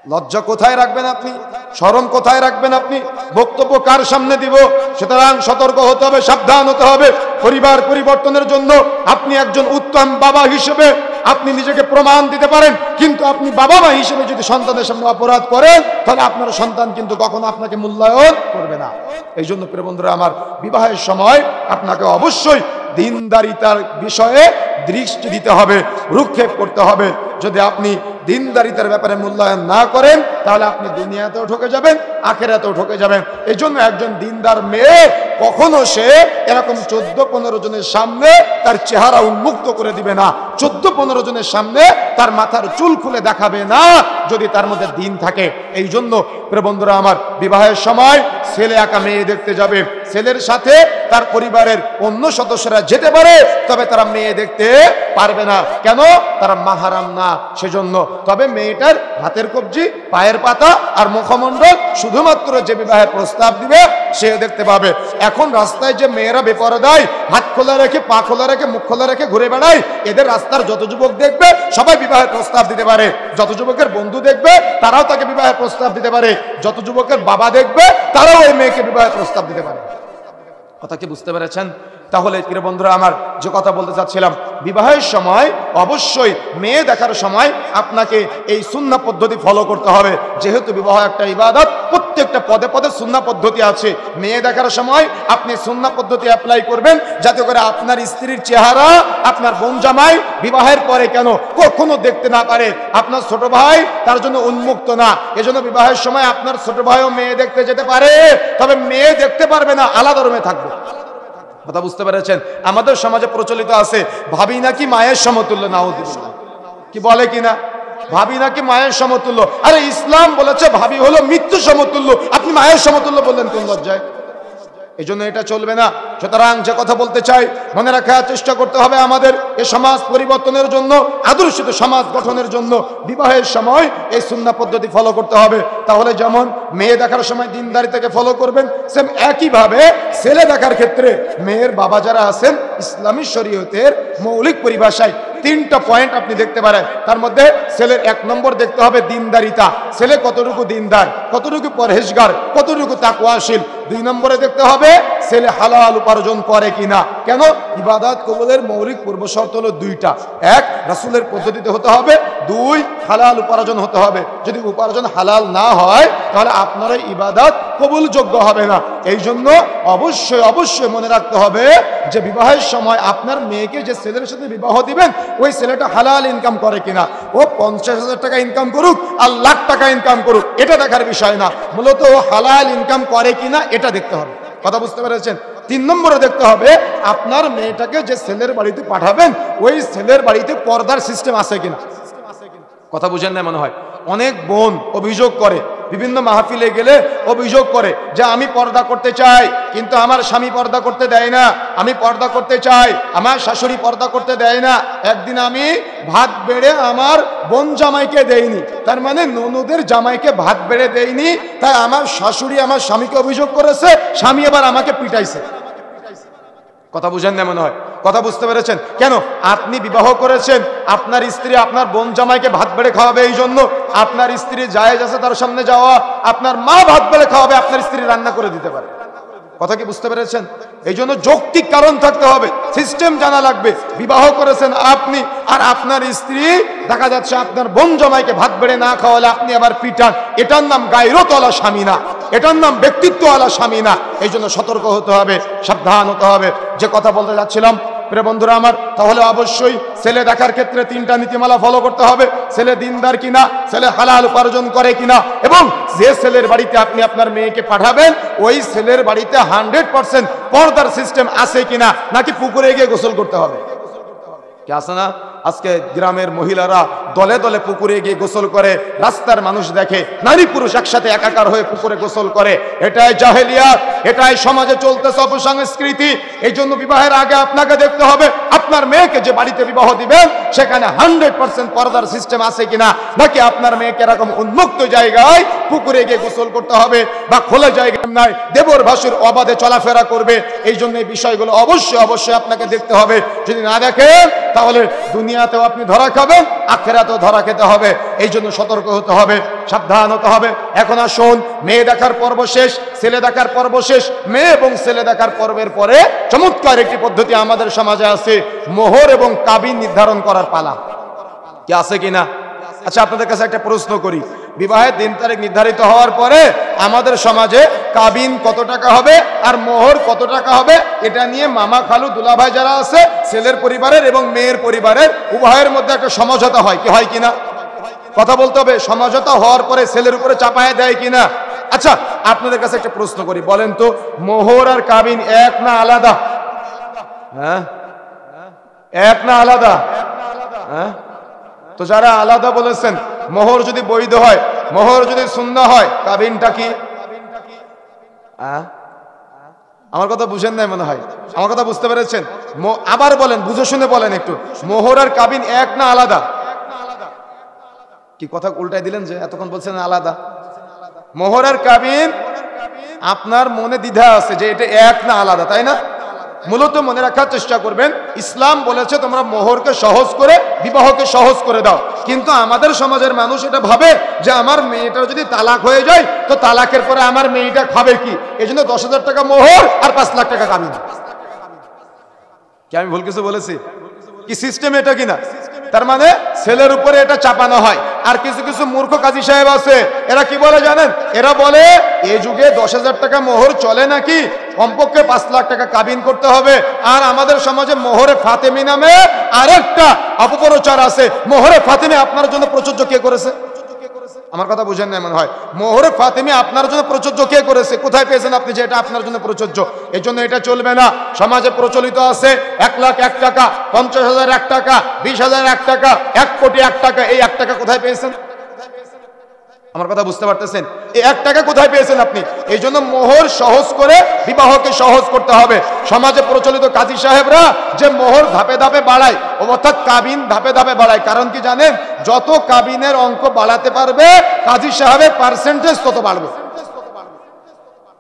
Speaker 1: লজ্জা কোথায় রাখবেন আপনি? শরম কোথায় রাখবেন আপনি? বক্তব্য কার সামনে দিব? সুতরাং সতর্ক হতে হবে, সাবধান হতে হবে। পরিবার পরিবর্তনের জন্য আপনি একজন উত্তম বাবা হিসেবে আপনি নিজেকে প্রমাণ দিতে পারেন, কিন্তু আপনি বাবা মা হিসেবে যদি সন্তানের সামনে অপরাধ করেন, তাহলে আপনার সন্তান কিন্তু কখনো আপনাকে মূল্যায়ন করবে না। এই জন্য প্রিয় বন্ধুরা আমার, বিবাহের সময় আপনাকে অবশ্যই দিনদারিতার বিষয়ে দৃষ্টি দিতে হবে, ভ্রুক্ষেপ করতে হবে। যদি আপনি দিনদারিতার ব্যাপারে মূল্যায়ন না করেন, তাহলে আপনি দুনিয়াতেও ঠকে যাবেন, আখিরাতেও ঠকে যাবেন। এই জন্য একজন দিনদার মেয়ে কখনো সে এরকম 14-15 জনের সামনে তার চেহারা উন্মুক্ত করে দিবে না, 14-15 জনের সামনে তার মাথার চুল খুলে দেখাবে না, যদি তার মধ্যে দিন থাকে। এই জন্য প্রিয় বন্ধুরা আমার, বিবাহের সময় ছেলে একা মেয়ে দেখতে যাবে, ছেলের সাথে তার পরিবারের অন্য সদস্যরা যেতে পারে, তবে তারা মেয়ে দেখতে পারবে না। কেন? তারা মাহারাম না, সেজন্য। তবে মেয়েটার হাতের কবজি, পায়ের পাতা আর মুখমণ্ডল শুধুমাত্র যে বিবাহের প্রস্তাব দিবে সে দেখতে পাবে। এখন রাস্তায় যে মেয়েরা বেপরদায় হাত খোলা রেখে, পা খোলা রেখে, মুখ খোলা রেখে ঘুরে বেড়ায়, এদের রাস্তার যত যুবক দেখবে সবাই বিবাহের প্রস্তাব দিতে পারে। যত যুবকের বন্ধু দেখবে তারাও তাকে বিবাহের প্রস্তাব দিতে পারে। যত যুবকের বাবা দেখবে তারাও এই মেয়েকে বিবাহের প্রস্তাব দিতে পারে। কথা কি বুঝতে পেরেছেন? তাহলে প্রিয় বন্ধুরা আমার, যে কথা বলতে চাচ্ছিলাম, বিবাহের সময় অবশ্যই মেয়ে দেখার সময় আপনাকে এই সুন্নাহ পদ্ধতি ফলো করতে হবে। যেহেতু বিবাহ একটা ইবাদত, প্রত্যেকটা পদে পদে সুন্নাহ পদ্ধতি আছে। মেয়ে দেখার সময় আপনি সুন্নাহ পদ্ধতি অ্যাপ্লাই করবেন, যাতে করে আপনার স্ত্রীর চেহারা আপনার বোন জামাই বিবাহের পরে কেন কখনো দেখতে না পারে। আপনার ছোট ভাই তার জন্য উন্মুক্ত না, এজন্য বিবাহের সময় আপনার ছোট ভাইও মেয়ে দেখতে যেতে পারে, তবে মেয়ে দেখতে পারবে না, আলাদা রুমে থাকবে। কথা বুঝতে পেরেছেন? আমাদের সমাজে প্রচলিত আছে ভাবি নাকি মায়ের সমতুল্য। নাউযুবিল্লাহ, কি বলে কিনা, ভাবি নাকি মায়ের সমতুল্য। আরে ইসলাম বলেছে ভাবি হলো মৃত্যু সমতুল্য, আপনি মায়ের সমতুল্য বললেন কোন লজ্জায়? এই জন্য এটা চলবে না। সুতরাং যে কথা বলতে চাই, মনে রাখার চেষ্টা করতে হবে আমাদের এই সমাজ পরিবর্তনের জন্য, আদর্শিত সমাজ গঠনের জন্য বিবাহের সময় এই সুন্নাহ পদ্ধতি ফলো করতে হবে। তাহলে যেমন মেয়ে দেখার সময় দিনদারিতাকে ফলো করবেন, সেম একইভাবে ছেলে দেখার ক্ষেত্রে মেয়ের বাবা যারা আছেন ইসলামী শরীয়তের মৌলিক পরিভাষায় 3টা পয়েন্ট আপনি দেখতে পারেন। তার মধ্যে ছেলের 1 নম্বর দেখতে হবে দিনদারিতা, ছেলে কতটুকু দিনদার, কতটুকু পরহেজগার, কতটুকু তাকওয়াশীল। 2 নম্বরে দেখতে হবে ছেলে হালাল উপার্জন করে কিনা। কেন? ইবাদত কবুলের মৌলিক পূর্ব শর্ত হলো 2টা। 1 রাসূলের পদ্ধতিতে হতে হবে, 2 হালাল উপার্জন হতে হবে। যদি উপার্জন হালাল না হয় তাহলে আপনার ইবাদত কবুলযোগ্য হবে না। এই জন্য অবশ্যই অবশ্যই মনে রাখতে হবে যে বিবাহের সময় আপনার মেয়েকে যে ছেলের সাথে বিবাহ দিবেন ওই ছেলেটা হালাল ইনকাম করে কিনা। ও 50,000 টাকা ইনকাম করুক আর লাখ টাকা ইনকাম করুক এটা দেখার বিষয় না, মূলত ও হালাল ইনকাম করে কিনা এটা দেখতে হবে। কথা বুঝতে পেরেছেন? 3 নম্বরে দেখতে হবে আপনার মেয়েটাকে যে ছেলের বাড়িতে পাঠাবেন ওই ছেলের বাড়িতে পর্দার সিস্টেম আছে কিনা। কথা বুঝেন না মনে হয়। অনেক বোন অভিযোগ করে, বিভিন্ন মাহফিলে গেলে অভিযোগ করে যে আমি পর্দা করতে চাই কিন্তু আমার স্বামী পর্দা করতে দেয় না, আমি পর্দা করতে চাই আমার শাশুড়ি পর্দা করতে দেয় না। একদিন আমি ভাত বেড়ে আমার বোন জামাইকে দেইনি, তার মানে ননদের জামাইকে ভাত বেড়ে দেইনি, তাই আমার শাশুড়ি আমার স্বামীকে অভিযোগ করেছে, স্বামী আবার আমাকে পিটাইছে। কথা বুঝেন না মনে হয়। কথা বুঝতে পেরেছেন? কেন? আপনি বিবাহ করেছেন, আপনার স্ত্রী আপনার বোন জামাইকে ভাত বেড়ে খাওয়াবে, এই জন্য আপনার স্ত্রী জায়েজ আছে তার সামনে যাওয়া, আপনার মা ভাত বেড়ে খাওয়াবে, আপনার স্ত্রী রান্না করে দিতে পারে। কথা কি বুঝতে পেরেছেন? এই জন্য যৌক্তিক কারণ থাকতে হবে, সিস্টেম জানা লাগবে। বিবাহ করেছেন আপনি আর আপনার স্ত্রী দেখা যাচ্ছে আপনার বোন জামাইকে ভাত বেড়ে না খাওয়ালে আপনি আবার পিটান, এটার নাম গায়রতওয়ালা স্বামী না, এটার নাম ব্যক্তিত্বওয়ালা স্বামী না। এই জন্য সতর্ক হতে হবে, সাবধান হতে হবে। যে কথা বলতে যাচ্ছিলাম প্রিয় বন্ধুরা আমার, তাহলে অবশ্যই ছেলে দেখার ক্ষেত্রে 3টা নীতিমালা ফলো করতে হবে। ছেলে দিনদার কিনা, ছেলে হালাল উপার্জন করে কিনা, এবং যে ছেলের বাড়িতে আপনি আপনার মেয়েকে পাঠাবেন ওই ছেলের বাড়িতে 100% পর্দার সিস্টেম আছে কিনা, নাকি পুকুরে গিয়ে গোসল করতে হবে। কি আছে না আজকে গ্রামের মহিলারা দলে দলে পুকুরে গিয়ে গোসল করে, রাস্তার মানুষ দেখে নারী পুরুষ একসাথে একাকার হয়ে পুকুরে গোসল করে। এটাই জাহেলিয়াত, এটাই সমাজে চলতেছে অপসংস্কৃতি। এই জন্য বিবাহের আগে আপনাকে দেখতে হবে আপনার মেয়েকে যে বাড়িতে বিবাহ দিবেন সেখানে 100% পর্দার সিস্টেম আছে কিনা, নাকি আপনার মেয়েকে এরকম উন্মুক্ত জায়গায় পুকুরে গিয়ে গোসল করতে হবে বা খোলা জায়গায় নয় দেবর ভাসুর অবাধে চলাফেরা করবে। এই জন্য এই বিষয়গুলো অবশ্যই অবশ্যই আপনাকে দেখতে হবে। যদি না দেখেন তাহলে দুনিয়াতেও আপনি ধরা খাবেন, আখিরাতেও ধরা খেতে হবে। এই জন্য সতর্ক হতে হবে, সাবধান হতে হবে। এখন আসুন, মেয়ে দেখার পর্ব শেষ, ছেলে দেখার পর্ব শেষ। মেয়ে এবং ছেলে দেখার পর্বের পরে চমৎকার একটি পদ্ধতি আমাদের সমাজে আছে, মোহর এবং কাবিন নির্ধারণ করার পালা। কি আছে কিনা? আচ্ছা, আপনাদের কাছে একটা প্রশ্ন করি, বিবাহের দিন তারিখ নির্ধারিত হওয়ার পরে আমাদের সমাজে কাবিন কত টাকা হবে আর মোহর কত টাকা হবে এটা নিয়ে মামা খালু দুলাভাই যারা আছে ছেলের পরিবারের এবং মেয়ের পরিবারের উভয়ের মধ্যে একটা সমঝোতা হয়, কি হয় কিনা কথা বলতে হবে। সমঝোতা হওয়ার পরে ছেলের উপরে চাপায় দেয় কিনা। আচ্ছা, আপনাদের কাছে একটা প্রশ্ন করি, বলেন তো মোহর আর কাবিন এক না আলাদা? হ্যাঁ, এক না আলাদা? হ্যাঁ, তো যারা আলাদা বলেছেন, মোহর যদি বৈধ হয়, মোহর যদি সুন্নাহ হয়, কাবিনটা কি? আমার কথা বুঝেন নাই মনে হয়, আমার কথা বুঝতে পেরেছেন? আবার বলেন, বুঝে শুনে বলেন একটু, মোহর আর কাবিন এক না আলাদা? কি কথা উল্টাই দিলেন যে এতক্ষণ বলছেন আলাদা। মোহর আর কাবিন আপনার মনে দ্বিধা আছে যে এটা এক না আলাদা, তাই না? মূলত মনে রাখার চেষ্টা করবেন, ইসলাম বলেছে তোমরা মোহরকে সহজ করে বিবাহকে সহজ করে দাও, কিন্তু আমাদের সমাজের মানুষ এটা ভাবে যে আমার মেয়েটার যদি তালাক হয়ে যায় তো তালাকের পরে আমার মেয়েটা খাবে কি, এই জন্য 10,000 টাকা মোহর আর 5 লাখ টাকা কাবিন। কি আমি ভুল কিছু বলেছি? কি সিস্টেম এটা কিনা? তার মানে ছেলের উপরে এটা চাপানো হয়। আর কিছু কিছু মূর্খ কাজী সাহেব আছে, এরা কি বলে জানেন? এরা বলে এই যুগে 10,000 টাকা মোহর চলে নাকি, কমপক্ষে 5 লাখ টাকা কাবিন করতে হবে। আর আমাদের সমাজে মোহরে ফাতেমি নামে আরেকটা অপপ্রচার আছে। মোহরে ফাতেমি আপনার জন্য প্রযোজ্য কে করেছে? আমার কথা বুঝেন না মনে হয়। মোহরে ফাতেমি আপনার জন্য প্রযোজ্য কে করেছে? কোথায় পেয়েছেন আপনি যে এটা আপনার জন্য প্রযোজ্য? এই জন্য এটা চলবে না। সমাজে প্রচলিত আছে 1 লাখ 1 টাকা, 50,000 1 টাকা, 20,000 1 টাকা, 1 কোটি 1 টাকা। এই 1 টাকা কোথায় পেয়েছেন? আমার কথা বুঝতে পারতেছেন? এই 1 টাকা কোথায় পেয়েছেন আপনি? এই জন্য মোহর সহজ করে বিবাহকে সহজ করতে হবে। সমাজে প্রচলিত কাজী সাহেবরা যে মোহর ধাপে ধাপে বাড়ায়, অর্থাৎ কাবিন ধাপে ধাপে বাড়ায়, কারণ কি জানেন? যত কাবিনের অঙ্ক বাড়াতে পারবে কাজী সাহেবের পার্সেন্টেজ তত বাড়বে।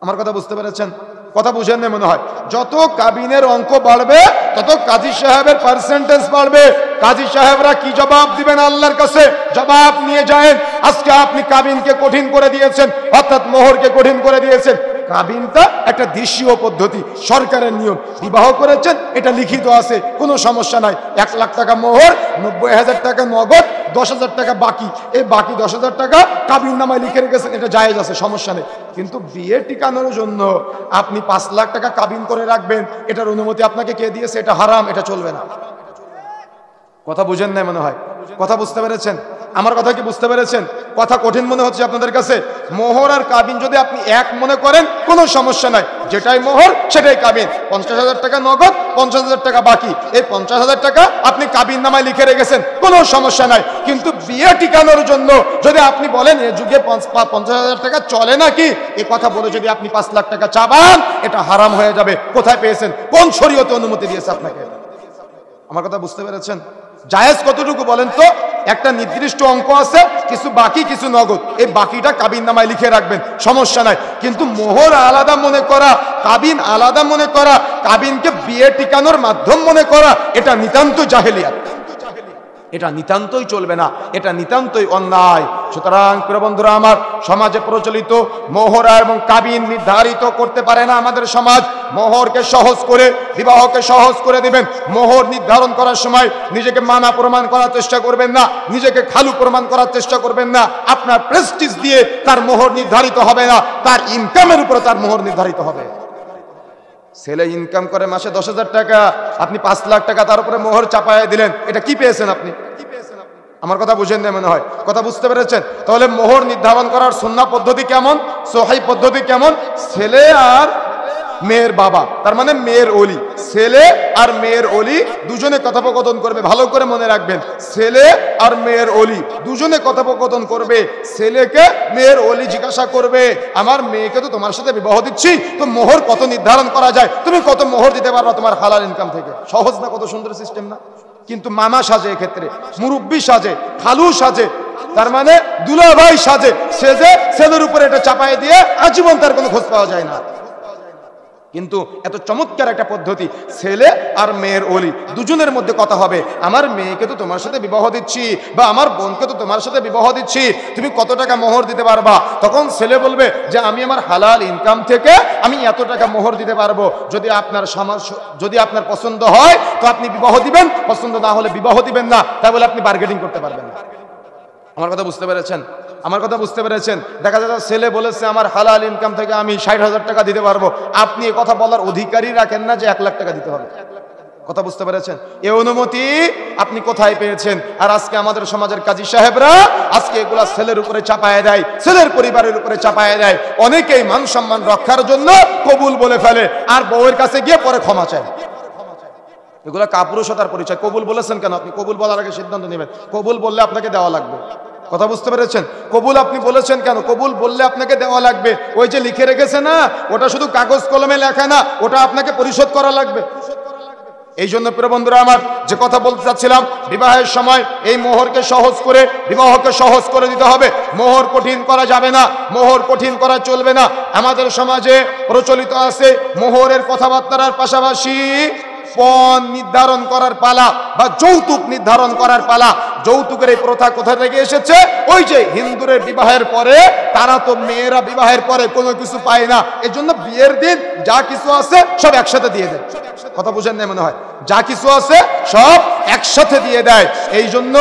Speaker 1: আমার কথা বুঝতে পেরেছেন? কথা বুঝেন না মনে হয়। যত কাবিনের অঙ্ক বাড়বে তত কাজী সাহেবের পার্সেন্টেজ বাড়বে। কাজী সাহেবরা কি জবাব দিবেন আল্লাহর কাছে? জবাব নিয়ে যায়, আজকে আপনি কাবিনকে কঠিন করে দিয়েছেন, অর্থাৎ মোহরকে কঠিন করে দিয়েছেন। কাবিনটা একটা দেশীয় পদ্ধতি, সরকারের নিয়ম। বিবাহ করেছেন, এটা লিখিত আছে, কোনো সমস্যা নাই। 1 লাখ টাকা মোহর, 90,000 টাকা নগদ, 10,000 টাকা বাকি। এই বাকি 10,000 টাকা কাবিন নামায় লিখে রেখেছেন, এটা জায়েজ আছে, সমস্যা নেই। কিন্তু বিয়ে টিকানোর জন্য আপনি 5 লাখ টাকা কাবিন করে রাখবেন, এটার অনুমতি আপনাকে কে দিয়েছে? এটা হারাম, এটা চলবে না। কথা বুঝেন না মনে হয়। কথা বুঝতে পেরেছেন? আমার কথা কি বুঝতে পেরেছেন? কথা কঠিন মনে হচ্ছে আপনাদের কাছে? মোহর আর কাবিন যদি আপনি এক মনে করেন কোনো সমস্যা নাই, যেটাই মোহর সেটাই কাবিন। 50,000 টাকা নগদ, 50,000 টাকা বাকি। এই 50,000 টাকা আপনি কাবিন নামায় লিখে রেখেছেন, কোনো সমস্যা নাই। কিন্তু বিয়ে টিকানোর জন্য যদি আপনি বলেন এ যুগে 50,000 টাকা চলে নাকি, এ কথা বলে যদি আপনি 5 লাখ টাকা চাবান, এটা হারাম হয়ে যাবে। কোথায় পেয়েছেন? কোন শরীয়তে অনুমতি দিয়েছে আপনাকে? আমার কথা বুঝতে পেরেছেন? জায়েজ কতটুকু বলেন তো? একটা নির্দিষ্ট অঙ্ক আছে, কিছু বাকি কিছু নগদ, এই বাকিটা কাবিন নামায় লিখে রাখবেন, সমস্যা নাই। কিন্তু মোহর আলাদা মনে করা, কাবিন আলাদা মনে করা, কাবিনকে বিয়ে টিকানোর মাধ্যম মনে করা, এটা নিতান্ত জাহেলিয়াত। এটা নিতান্তই চলবে না, এটা নিতান্তই অন্যায়। সুতরাং প্রিয় বন্ধুরা আমার, সমাজে প্রচলিত মোহর এবং কাবিন নির্ধারিত করতে পারে না আমাদের সমাজ। মোহরকে সহজ করে, বিবাহকে সহজ করে দিবেন। মোহর নির্ধারণ করার সময় নিজেকে মানা প্রমাণ করার চেষ্টা করবেন না, নিজেকে খালু প্রমাণ করার চেষ্টা করবেন না। আপনার প্রেস্টিজ দিয়ে তার মোহর নির্ধারিত হবে না, তার ইনকামের উপরে তার মোহর নির্ধারিত হবে। ছেলে ইনকাম করে মাসে 10,000 টাকা, আপনি 5 লাখ টাকা তার উপরে মোহর চাপায় দিলেন, এটা কি পেয়েছেন আপনি? আমার কথা বুঝেন না মনে হয়। কথা বুঝতে পেরেছেন? তাহলে মোহর নির্ধারণ করার সুন্নাহ পদ্ধতি কেমন, সহিহ পদ্ধতি কেমন? ছেলে আর মেয়ের বাবা, তার মানে মেয়ের ওলি, ছেলে আর মেয়ের ওলি দুজনে কথোপকথন করবে। ভালো করে মনে রাখবেন, ছেলে আর মেয়ের ওলি দুজনে কথোপকথন করবে। ছেলেকে মেয়ের ওলি জিজ্ঞাসা করবে, আমার মেয়েকে তো তোমার সাথে বিবাহ দিচ্ছি, তো মোহর কত নির্ধারণ করা যায়? তুমি কত মোহর দিতে পারবা তোমার হালাল ইনকাম থেকে? সহজ না? কত সুন্দর সিস্টেম না? কিন্তু মামা সাজে, এক্ষেত্রে মুরব্বী সাজে, খালু সাজে, তার মানে দুলাভাই সাজে, সেজে ছেলের উপরে এটা চাপায় দিয়ে আজীবন তার কোনো খোঁজ পাওয়া যায় না। কিন্তু এত চমৎকার একটা পদ্ধতি, ছেলে আর মেয়ের ওলি দুজনের মধ্যে কথা হবে, আমার মেয়েকে তো তোমার সাথে বিবাহ দিচ্ছি, বা আমার বোনকে তো তোমার সাথে বিবাহ দিচ্ছি, তুমি কত টাকা মোহর দিতে পারবা? তখন ছেলে বলবে যে আমি আমার হালাল ইনকাম থেকে আমি এত টাকা মোহর দিতে পারবো। যদি আপনার পছন্দ হয় তো আপনি বিবাহ দিবেন, পছন্দ না হলে বিবাহ দিবেন না। তাই বলে আপনি বার্গেনিং করতে পারবেন না। আমার কথা বুঝতে পেরেছেন? আমার কথা বুঝতে পেরেছেন? দেখা যাচ্ছে ছেলে বলেছে আমার হালাল ইনকাম থেকে আমি 60,000 টাকা দিতে পারবো, আপনি এ কথা বলার অধিকারই রাখেন না যে 1 লাখ টাকা দিতে হবে। কথা বুঝতে পেরেছেন? এই অনুমতি আপনি কোথায় পেয়েছেন? আর আজকে আমাদের সমাজের কাজী সাহেবরা আজকে এগুলা ছেলের উপরে চাপায় দেয়, ছেলের পরিবারের উপরে চাপায় দেয়। অনেকেই মান সম্মান রক্ষার জন্য কবুল বলে ফেলে, আর বউয়ের কাছে গিয়ে পরে ক্ষমা চায়। এগুলো কাপুরুষতার পরিচয়। কবুল বলেছেন কেন? আপনি কবুল বলার আগে সিদ্ধান্ত নেবেন, কবুল বললে আপনাকে দেওয়া লাগবে। কথা বুঝতে পেরেছেন? কবুল আপনি বলেছেন কেন? কবুল বললে আপনাকে দেওয়া লাগবে। ওই যে লিখে রেখেছে না, ওটা শুধু কাগজ কলমে লেখা না, ওটা আপনাকে পরিশোধ করা লাগবে। এই জন্য প্রিয় বন্ধুরা আমার, যে কথা বলতে চাচ্ছিলাম, বিবাহের সময় এই মোহরকে সহজ করে, বিবাহকে সহজ করে দিতে হবে। মোহর কঠিন করা যাবে না, মোহর কঠিন করা চলবে না। আমাদের সমাজে প্রচলিত আছে মোহরের কথাবার্তার পাশাপাশি পণ নির্ধারণ করার পালা বা যৌতুক নির্ধারণ করার পালা। যৌতুকের এই প্রথা কোথা থেকে এসেছে? ওই যে হিন্দুদের বিবাহের পরে, তারা তো মেয়েরা বিবাহের পরে কোনো কিছু পায় না, এজন্য বিয়ের দিন যা কিছু আছে সব একসাথে দিয়ে দেয়। কথা বুঝেন না মনে হয়? যা কিছু আছে সব একসাথে দিয়ে দেয়। এই জন্য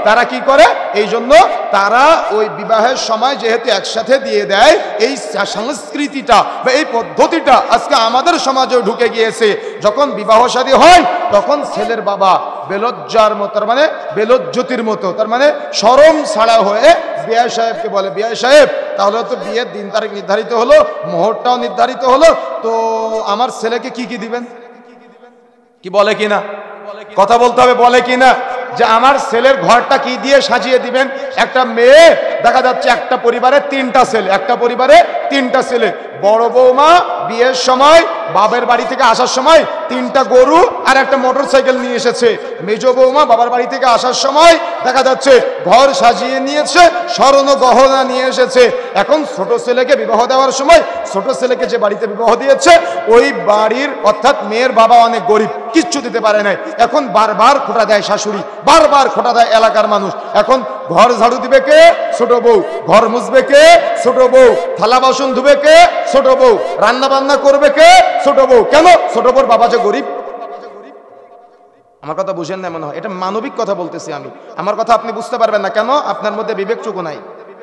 Speaker 1: তারা কি করে? এই জন্য তারা ওই বিবাহের সময় যেহেতু একসাথে দিয়ে দেয়, এই সংস্কৃতিটা বা এই পদ্ধতিটা আজকে আমাদের সমাজেও ঢুকে গিয়েছে। যখন বিবাহ শাদী হয় তখন ছেলের বাবা বেলজ্জার মতো, তার মানে বেলজ্জতির মতো, তার মানে শরম ছাড়া হয়ে বিয়া সাহেবকে বলে, বিয়া সাহেব তাহলে তো বিয়ের দিন তারিখ নির্ধারিত হলো, মোহরটাও নির্ধারিত হলো, তো আমার ছেলেকে কি কি দিবেন? কি বলে কিনা? কথা বলতে হবে, বলে কিনা? যে আমার ছেলের ঘরটা কি দিয়ে সাজিয়ে দিবেন। একটা মেয়ে দেখা যাচ্ছে একটা পরিবারে তিনটা ছেলে, একটা পরিবারে তিনটা ছেলে। বড় বৌমা বিয়ের সময় বাবার বাড়ি থেকে আসার সময় তিনটা গরু আর একটা মোটরসাইকেল নিয়ে এসেছে। মেজ বৌমা বাবার বাড়ি থেকে আসার সময় দেখা যাচ্ছে ঘর সাজিয়ে নিয়েছে, স্বর্ণ গহনা নিয়ে এসেছে। এখন ছোট ছেলেকে বিবাহ দেওয়ার সময় ছোট ছেলেকে যে বাড়িতে বিবাহ দিয়েছে ওই বাড়ির অর্থাৎ মেয়ের বাবা অনেক গরিব, কিচ্ছু দিতে পারে নাই। এখন বারবার খোঁটা দেয় শাশুড়ি, বারবার খোঁটা দেয় এলাকার মানুষ। এখন ঘর ঝাড়ু দিবে কে? ছোট বউ। ঘর মুছবে কে? ছোট বউ। থালা বাসন ধুবে কে? ছোট বউ। রান্না বান্না করবে কে? ছোট বউ। কেন? ছোট বউর বাবা যে গরিব। আমার কথা বুঝেন না মনে হয়, এটা মানবিক কথা বলতেছি আমি। আমার কথা আপনি বুঝতে পারবেন না কেন? আপনার মধ্যে বিবেকটুকু নাই,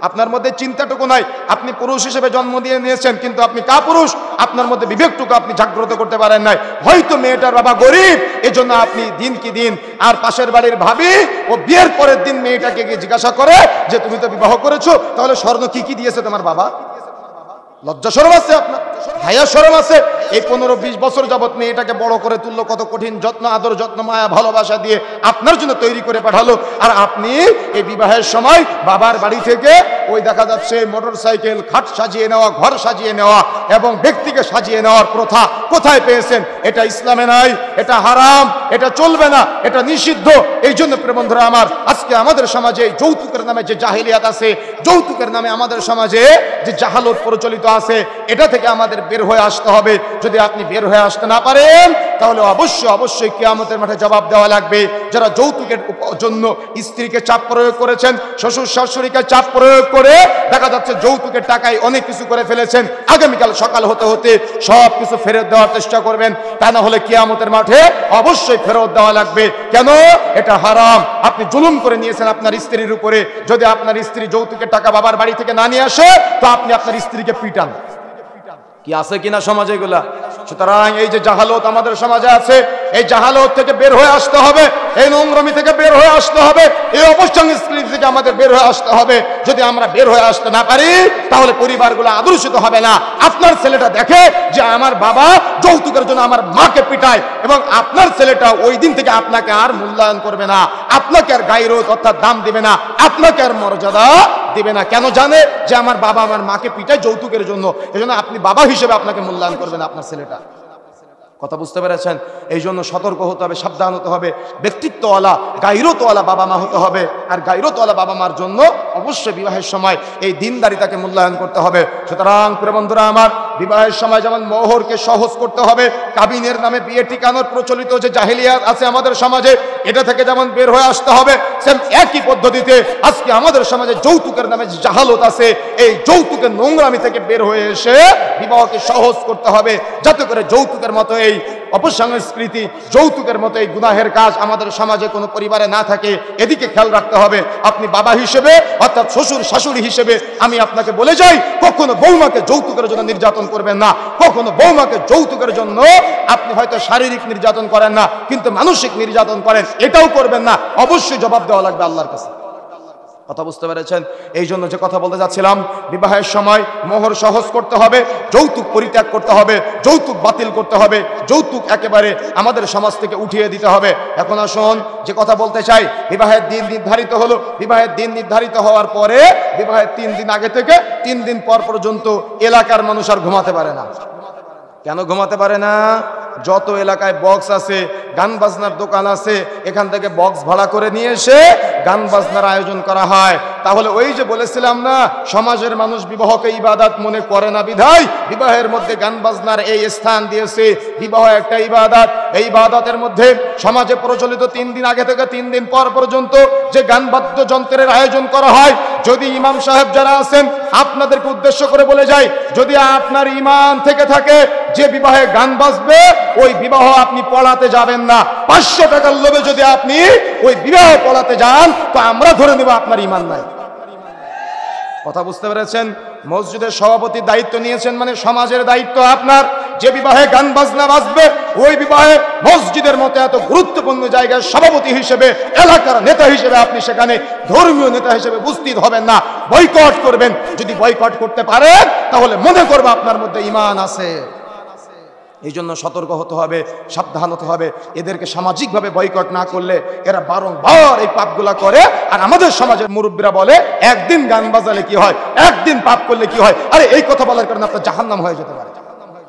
Speaker 1: আপনার মধ্যে চিন্তাটুকু নাই। আপনি পুরুষ হিসেবে জন্ম দিয়ে নিয়েছেন, কিন্তু আপনি কাপুরুষ। আপনার মধ্যে বিবেকটুকু আপনি জাগ্রত করতে পারেন নাই। হয়তো মেয়েটার বাবা গরিব, এজন্য আপনি দিন কি দিন আর পাশের বাড়ির ভাবি ও বিয়ের পরের দিন মেয়েটাকে গিয়ে জিজ্ঞাসা করে যে তুমি তো বিবাহ করেছো, তাহলে স্বর্ণ কি কি দিয়েছে তোমার বাবা? লজ্জা শরম আছে আপনার? হায়া শরম আছে? এই 15-20 বছর যাবত মেয়েটাকে বড় করে তুললো, কত কঠিন যত্ন আদর যত্ন মায়া ভালোবাসা দিয়ে আপনার জন্য তৈরি করে পাঠালো, আর আপনি এই বিবাহের সময় বাবার বাড়ি থেকে ওই দেখা যাচ্ছে মোটরসাইকেল, খাট সাজিয়ে নেওয়া, ঘর সাজিয়ে নেওয়া এবং ব্যক্তিকে সাজিয়ে নেওয়ার প্রথা কোথায় পেয়েছেন? এটা ইসলামে নাই, এটা হারাম, এটা চলবে না, এটা নিষিদ্ধ। এই জন্য প্রিয় বন্ধুরা আমার, আজকে আমাদের সমাজে যৌতুকের নামে যে জাহিলিয়াত আছে, যৌতুকের নামে আমাদের সমাজে যে জাহালত প্রচলিত আছে, এটা থেকে আমাদের বের হয়ে আসতে হবে। যদি আপনি বের হয়ে আসতে না পারেন তাহলে অবশ্যই কিয়ামতের মাঠে জবাব দেওয়া লাগবে। যারা যৌতুকের জন্য স্ত্রীকে চাপ প্রয়োগ করেছেন, শ্বশুর শাশুড়িকে চাপ প্রয়োগ করে দেখা যাচ্ছে যৌতুকের টাকায় অনেক কিছু করে ফেলেছেন, আগামীকাল সকাল হতে হতে সব কিছু ফেরত দেওয়ার চেষ্টা করবেন। তা না হলে কিয়ামতের মাঠে অবশ্যই ফেরত দেওয়া লাগবে। কেন? এটা হারাম। আপনি জুলুম করে নিয়েছেন আপনার স্ত্রীর উপরে। যদি আপনার স্ত্রী যৌতুকের টাকা বাবার বাড়ি থেকে না নিয়ে আসে তো আপনি আপনার স্ত্রীকে পিটান। কি আছে কিনা সমাজে এগুলা? সুতরাং এই যে জাহালত আমাদের সমাজে আছে, এই জাহালত থেকে বের হয়ে আসতে হবে, এই নোংরামি থেকে বের হয়ে আসতে হবে, এই অপসংস্কৃতি থেকে আমাদের বের হয়ে আসতে হবে। যদি আমরা বের হয়ে আসতে না পারি তাহলে পরিবারগুলো আদর্শিত হবে না। আপনার ছেলেটা দেখে যে আমার বাবা যৌতুকের জন্য আমার মাকে পিটায়, এবং আপনার ছেলেটা ওই দিন থেকে আপনাকে আর মূল্যায়ন করবে না, আপনাকে আর গায়রত অর্থাৎ দাম দিবে না, আপনাকে আর মর্যাদা দিবে না। কেন? জানে যে আমার বাবা আমার মাকে পিটায় যৌতুকের জন্য, এজন্য আপনি বাবা হিসেবে আপনাকে মূল্যায়ন করবেন আপনার ছেলেটা। কথা বুঝতে পেরেছেন? এই জন্য সতর্ক হতে হবে, সাবধান হতে হবে, ব্যক্তিত্বওয়ালা গায়রতওয়ালা বাবা মা হতে হবে। আর গায়রতওয়ালা বাবা মার জন্য অবশ্যই বিবাহের সময় এই দিনদারিতাকে মূল্যায়ন করতে হবে। সুতরাং প্রিয় বন্ধুরা আমার, বিবাহের সময় যেমন মোহরকে সহজ করতে হবে, কাবিনের নামে বিয়ে টিকানোর প্রচলিত যে জাহিলিয়াত আছে আমাদের সমাজে, এটা থেকে যেমন বের হয়ে আসতে হবে, সেম একই পদ্ধতিতে আজকে আমাদের সমাজে যৌতুকের নামে যে জাহালত আছে, এই যৌতুকের নোংরামি থেকে বের হয়ে এসে বিবাহকে সহজ করতে হবে, যাতে করে যৌতুকের মতো এই অপসংস্কৃতি, যৌতুকের মতো এই গুনাহের কাজ আমাদের সমাজে কোনো পরিবারে না থাকে। এদিকে খেয়াল রাখতে হবে। আপনি বাবা হিসেবে অর্থাৎ শ্বশুর শাশুড়ি হিসেবে আমি আপনাকে বলে যাই, কখনো বৌমাকে যৌতুকের জন্য নির্যাতন করবেন না। কখনো বৌমাকে যৌতুকের জন্য আপনি হয়তো শারীরিক নির্যাতন করেন না, কিন্তু মানসিক নির্যাতন করেন, এটাও করবেন না। অবশ্যই জবাব দেওয়া লাগবে আল্লাহর কাছে। কথা বুঝতে পেরেছেন? এই জন্য যে কথা বলতে যাচ্ছিলাম, বিবাহের সময় মোহর সহজ করতে হবে, যৌতুক পরিত্যাগ করতে হবে, যৌতুক বাতিল করতে হবে, যৌতুক একেবারে আমাদের সমাজ থেকে উঠিয়ে দিতে হবে। এখন আসুন যে কথা বলতে চাই, বিবাহের দিন নির্ধারিত হলো, বিবাহের দিন নির্ধারিত হওয়ার পরে বিবাহের 3 দিন আগে থেকে 3 দিন পর পর্যন্ত এলাকার মানুষ আর ঘুমাতে পারে না। কেন ঘুমাতে পারে না? যত এলাকায় বক্স আছে, গান বাজনার দোকান আছে, এখান থেকে বক্স ভাড়া করে নিয়ে এসে গান বাজনার আয়োজন করা হয়। তাহলে ওই যে বলেছিলাম না, সমাজের মানুষ বিবাহকে ইবাদত মনে করে না বিধায় বিবাহের মধ্যে গান বাজনার এই স্থান দিয়েছে। বিবাহ একটা ইবাদত, এই ইবাদতের মধ্যে সমাজে প্রচলিত 3 দিন আগে থেকে 3 দিন পর পর্যন্ত যে গান বাদ্যযন্ত্রের আয়োজন করা হয়, যদি ইমাম সাহেব যারা আছেন আপনাদেরকে উদ্দেশ্য করে বলে যায়, যদি আপনার ঈমান থেকে থাকে যে বিবাহে গান বাজবে, ওই বিবাহ আপনি পড়াতে যাবেন না। 500 টাকার লোভে যদি আপনি ওই বিবাহ পড়াতে যান তো আমরা ধরে নেব আপনার ঈমান নাই। কথা বুঝতে পেরেছেন? মসজিদের সভাপতির দায়িত্ব নিয়েছেন মানে সমাজের দায়িত্ব আপনার। যে বিবাহে গান বাজনা বাজবে ওই বিবাহে মসজিদের মতো এত গুরুত্বপূর্ণ জায়গায় সভাপতি হিসেবে, এলাকার নেতা হিসেবে আপনি সেখানে ধর্মীয় নেতা হিসেবে উপস্থিত হবেন না, বয়কট করবেন। যদি বয়কট করতে পারেন তাহলে মনে করবে আপনার মধ্যে ঈমান আছে। এই জন্য সতর্ক হতে হবে, সাবধান হতে হবে। এদেরকে সামাজিকভাবে বয়কট না করলে এরা বারংবার এই পাপগুলা করে। আর আমাদের সমাজের মুরব্বীরা বলে একদিন গান বাজালে কি হয়, একদিন পাপ করলে কি হয়। আরে এই কথা বলার কারণে আপনার জাহান্নাম হয়ে যেতে পারে।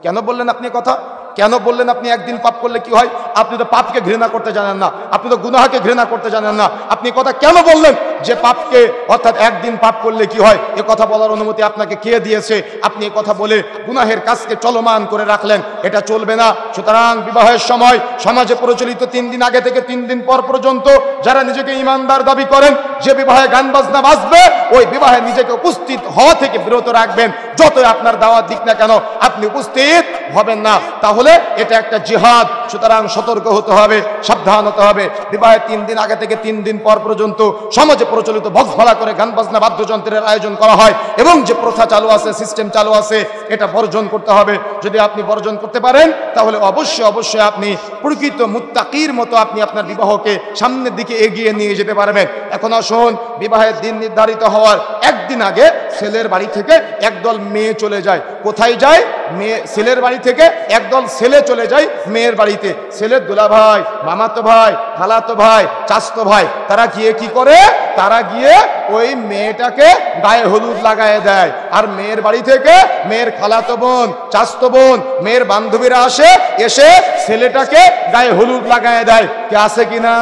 Speaker 1: কেন বললেন আপনি কথা? কেন বললেন আপনি একদিন পাপ করলে কি হয়? আপনি তো পাপকে ঘৃণা করতে জানেন না, আপনি তো গুনাহকে ঘৃণা করতে জানেন না। আপনি কথা কেন বললেন যে পাপকে, অর্থাৎ একদিন পাপ করলে কি হয়, এ কথা বলার অনুমতি আপনাকে কে দিয়েছে? আপনি এ কথা বলে গুনাহের কাজকে চলমান করে রাখলেন, এটা চলবে না। সুতরাং বিবাহের সময় সমাজে প্রচলিত 3 দিন আগে থেকে 3 দিন পর পর্যন্ত যারা নিজেকে ইমানদার দাবি করেন, যে বিবাহে গান বাজনা বাজবে, ওই বিবাহে নিজেকে উপস্থিত হওয়া থেকে বিরত রাখবেন। যতই আপনার দাওয়াত দিক না কেন, আপনি উপস্থিত হবেন না। তাহলে এটা একটা জিহাদ। সুতরাং সতর্ক হতে হবে, সাবধান হতে হবে। বিবাহের 3 দিন আগে থেকে 3 দিন পর পর্যন্ত সমাজে প্রচলিত বক্সভাড়া করে গান বাজনা বাদ্যযন্ত্রের আয়োজন করা হয়, এবং যে প্রথা চালু আছে, সিস্টেম চালু আছে, এটা বর্জন করতে হবে। যদি আপনি বর্জন করতে পারেন, তাহলে অবশ্যই অবশ্যই আপনি প্রকৃত মুত্তাকির মতো আপনি আপনার বিবাহকে সামনের দিকে এগিয়ে নিয়ে যেতে পারবেন। এখন আসুন, বিবাহের দিন নির্ধারিত হওয়ার একদিন আগে ছেলের বাড়ি থেকে একদল মেয়ে চলে যায়। কোথায় যায়? মেয়ে ছেলের বাড়ি থেকে একদল ছেলে চলে যায় মেয়ের বাড়িতে। ছেলের দুলা ভাই, মামাতো ভাই, খালাতো ভাই, চাচতো ভাই, তারা গিয়ে কি করে? তারা গিয়ে ওই মেয়েটাকে গায়ে হলুদ লাগায় দেয়। আর মেয়ের বাড়ি থেকে মেয়ের খালাতো বোন, চাচতো বোন, মেয়ের বান্ধবীরা আসে, এসে ছেলেটাকে গায়ে হলুদ লাগায় দেয়। কে আছে কিনা?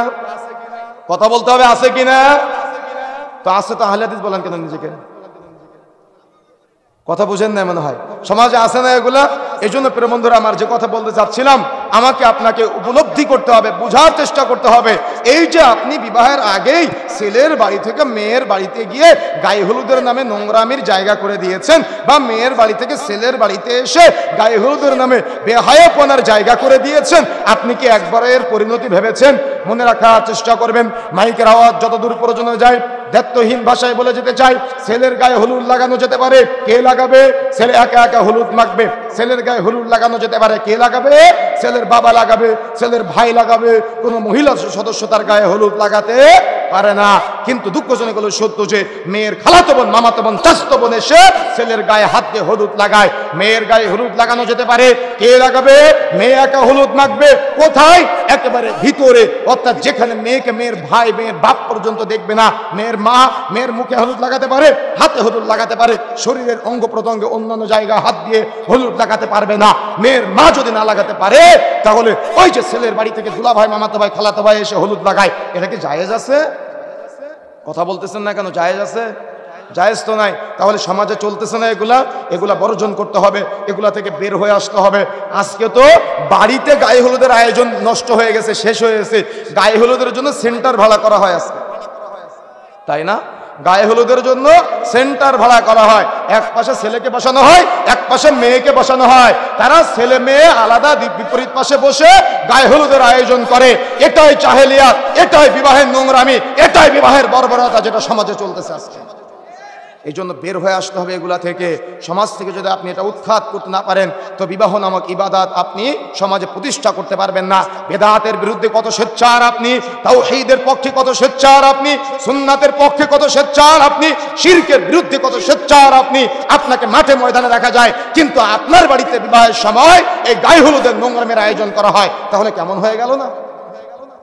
Speaker 1: কথা বলতে হবে, আছে কিনা? তো আছে তো আহলে হাদিস বলেন কেন নিজেকে? কথা বুঝেন না মনে হয়, সমাজে আছে না এগুলা? এই জন্য প্রিয় বন্ধুরা, আমার যে কথা বলতে চাচ্ছিলাম, আমাকে আপনাকে উপলব্ধি করতে হবে, বোঝার চেষ্টা করতে হবে। এই যে আপনি বিবাহের আগেই ছেলের বাড়ি থেকে মেয়ের বাড়িতে গিয়ে গায়ে হলুদের নামে নোংরামির জায়গা করে দিয়েছেন, বা মেয়ের বাড়ি থেকে ছেলের বাড়িতে এসে গায়ে হলুদের নামে বেহায়াপনার জায়গা করে দিয়েছেন, আপনি কি একবারের পরিণতি ভেবেছেন? মনে রাখার চেষ্টা করবেন। মাইকের আওয়াজ যতদূর প্রয়োজন যায়, দায়িত্বহীন ভাষায় বলে যেতে চাই, ছেলের গায়ে হলুদ লাগানো যেতে পারে। কে লাগাবে? ছেলে একা একা হলুদ মাখবে। ছেলের গায়ে হলুদ লাগানো যেতে পারে। কে লাগাবে? ছেলের বাবা লাগাবে, ছেলের ভাই লাগাবে। কোনো মহিলা সদস্য তার গায়ে হলুদ লাগাতে পারে না। কিন্তু দুঃখজনক হলো সত্য যে মেয়ের খালাতো বোন, মামাতো বোন, চাচতো বোন এসে ছেলের গায়ে হাত দিয়ে হলুদ লাগায়। মেয়ের গায়ে হলুদ লাগানো যেতে পারে। কে লাগাবে? মেয়ে একা হলুদ মাখবে। কোথায়? একেবারে ভিতরে, অর্থাৎ যেখানে মেয়েকে মেয়ের ভাই, মেয়ের বাপ পর্যন্ত দেখবে না। মেয়ের মা মেয়ের মুখে হলুদ লাগাতে পারে, হাতে হলুদ লাগাতে পারে, শরীরের অঙ্গ প্রত্যঙ্গে অন্যান্য জায়গায় হাত দিয়ে হলুদ লাগাতে পারবে না। মেয়ের মা যদি না লাগাতে পারে, তাহলে ওই যে ছেলের বাড়ি থেকে দুলা ভাই, মামাতো ভাই, খালাতো ভাই এসে হলুদ লাগায়, এটা কি জায়েজ আছে? কথা বলতেছেন না কেন? জায়েজ আছে? জায়েজ তো নাই। তাহলে সমাজে চলতেছে না এগুলা? এগুলা বর্জন করতে হবে, এগুলা থেকে বের হয়ে আসতে হবে। আজকে তো বাড়িতে গায়ে হলুদের আয়োজন নষ্ট হয়ে গেছে, শেষ হয়ে গেছে। গায়ে হলুদের জন্য সেন্টার ভাড়া করা হয় আজকে, তাই না? গায়ে হলুদের জন্য সেন্টার ভাড়া করা হয়। এক পাশে ছেলেকে বসানো হয়, এক পাশে মেয়েকে বসানো হয়। তারা ছেলে মেয়ে আলাদা বিপরীত পাশে বসে গায়ে হলুদের আয়োজন করে। এটাই জাহেলিয়াত, এটাই বিবাহের নোংরামি, এটাই বিবাহের বর্বরতা, যেটা সমাজে চলতেছে আজকে। এই জন্য বের হয়ে আসতে হবে এগুলা থেকে। সমাজ থেকে যদি আপনি এটা উৎখাত করতে না পারেন, তো বিবাহ নামক ইবাদত আপনি সমাজে প্রতিষ্ঠা করতে পারবেন না। বেদাতের বিরুদ্ধে কত সোচ্চার আপনি, তাওহীদের পক্ষে কত সোচ্চার আপনি, সুন্নাতের পক্ষে কত সোচ্চার আপনি, শিরকের বিরুদ্ধে কত সোচ্চার আপনি। আপনাকে মাঠে ময়দানে দেখা যায়, কিন্তু আপনার বাড়িতে বিবাহের সময় এই গায়ে হলুদের নোংরামের আয়োজন করা হয়। তাহলে কেমন হয়ে গেল না?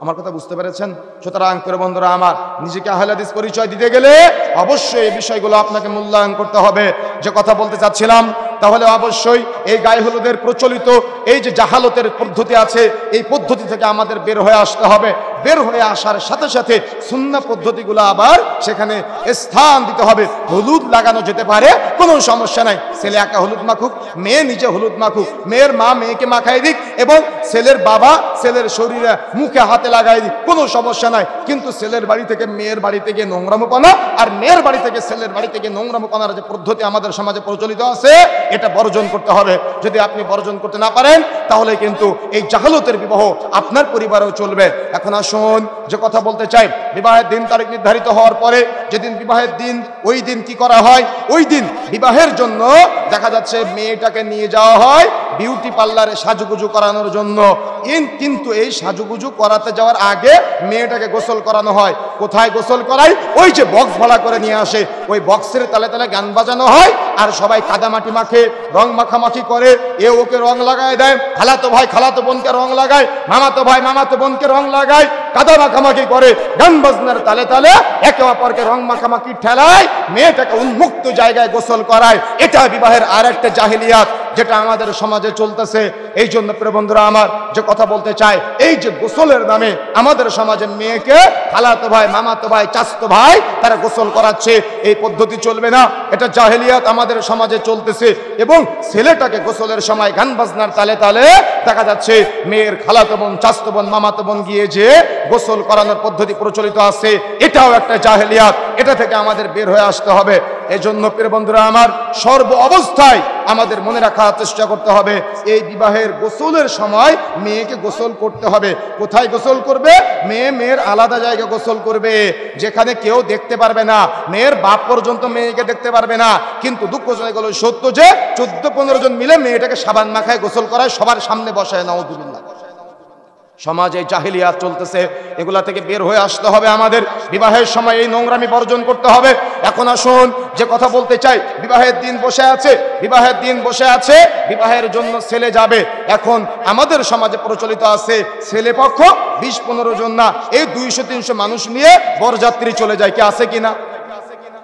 Speaker 1: আমার কথা বুঝতে পেরেছেন? সুতরাং করে বন্ধুরা আমার, নিজেকে আহলে হাদিস পরিচয় দিতে গেলে অবশ্যই এই বিষয়গুলো আপনাকে মূল্যায়ন করতে হবে। যে কথা বলতে চাচ্ছিলাম, তাহলে অবশ্যই এই গায়ে হলুদের প্রচলিত এই যে জাহালতের পদ্ধতি আছে, এই পদ্ধতি থেকে আমাদের বের হয়ে আসতে হবে। বের হয়ে আসার সাথে সাথে সুন্নাহ পদ্ধতিগুলো আবার সেখানে স্থান দিতে হবে। হলুদ লাগানো যেতে পারে, কোনো সমস্যা নাই। ছেলে একা হলুদ মাখুক, মেয়ে নিজে হলুদ মাখুক, মেয়ের মা মেয়েকে মাখাই দিক, এবং ছেলের বাবা ছেলের শরীরে মুখে হাতে লাগাই দিক, কোনো সমস্যা নাই। কিন্তু ছেলের বাড়ি থেকে মেয়ের বাড়ি থেকে নোংরামোপনা, আর মেয়ের বাড়ি থেকে ছেলের বাড়ি থেকে নোংরামোপনার যে পদ্ধতি আমাদের সমাজে প্রচলিত আছে, এটা বর্জন করতে হবে। যদি আপনি বর্জন করতে না পারেন, তাহলে কিন্তু এই জাহালতের বিবাহ আপনার পরিবারেও চলবে। এখন আসুন, যে কথা বলতে চাই, বিবাহের দিন তারিখ নির্ধারিত হওয়ার পরে যেদিন বিবাহের দিন, ওই দিন কি করা হয়? ওই দিন বিবাহের জন্য দেখা যাচ্ছে মেয়েটাকে নিয়ে যাওয়া হয় বিউটি পার্লারে সাজুগুজু করানোর জন্য। কিন্তু এই সাজুগুজু করাতে যাওয়ার আগে মেয়েটাকে গোসল করানো হয়। কোথায় গোসল করায়? ওই যে বক্স ভাড়া করে নিয়ে আসে, ওই বক্সের তালে তালে গান বাজানো হয়, আর সবাই কাদামাটি মাখে, রং মাখামাখি করে, এ ওকে রং লাগায় দেয়, খালাতো ভাই খালাতো বোনকে রং লাগায়, মামাতো ভাই মামাতো বোনকে রং লাগায়, কাদা মাখামাখি করে, গান বাজনার তালে তালে একে অপরকে রং মাখামাখি ঠেলায়, মেয়েটাকে উন্মুক্ত জায়গায় গোসল করায়। এটা বিবাহের আর একটা জাহিলিয়াত, যেটা আমাদের সমাজে চলতেছে। এই জন্য প্রিয় বন্ধুরা আমার, যে কথা বলতে চাই, এই যে গোসলের নামে আমাদের সমাজে মেয়েকে খালাতো ভাই মামাতো ভাই চাচতো ভাই তারা গোসল করাচ্ছে, এই পদ্ধতি চলবে না। এটা জাহেলিয়াত আমাদের সমাজে চলতেছে। এবং ছেলেটাকে গোসলের সময় গান বাজনার তালে তালে দেখা যাচ্ছে মেয়ের খালাতো বোন চাচতো বোন মামাতো বোন গিয়ে যে গোসল করানোর পদ্ধতি প্রচলিত আছে, এটাও একটা জাহেলিয়াত। এটা থেকে আমাদের বের হয়ে আসতে হবে। এজন্য প্রিয় বন্ধুরা আমার, সর্ব অবস্থায় আমাদের মনে রাখার চেষ্টা করতে হবে, এই বিবাহের গোসলের সময় মেয়েকে গোসল করতে হবে। কোথায় গোসল করবে? মেয়ের আলাদা জায়গায় গোসল করবে, যেখানে কেউ দেখতে পারবে না, মেয়ের বাপ পর্যন্ত মেয়েকে দেখতে পারবে না। কিন্তু দুঃখজনক হলো সত্য যে 14-15 জন মিলে মেয়েটাকে সাবান মাখায় গোসল করায়, সবার সামনে বসায়। নাউযুবিল্লাহ। সমাজে জাহিলিয়াত চলতেছে, এগুলা থেকে বের হয়ে আসতে হবে আমাদের। বিবাহের সময় এই নোংরামি বর্জন করতে হবে। এখন আসুন, যে কথা বলতে চাই, বিবাহের দিন বসে আছে, বিবাহের দিন বসে আছে, বিবাহের জন্য ছেলে যাবে। এখন আমাদের সমাজে প্রচলিত আছে ছেলে পক্ষ 20-15 জন না, এই 200-300 মানুষ নিয়ে বরযাত্রী চলে যায়। কি আছে কিনা?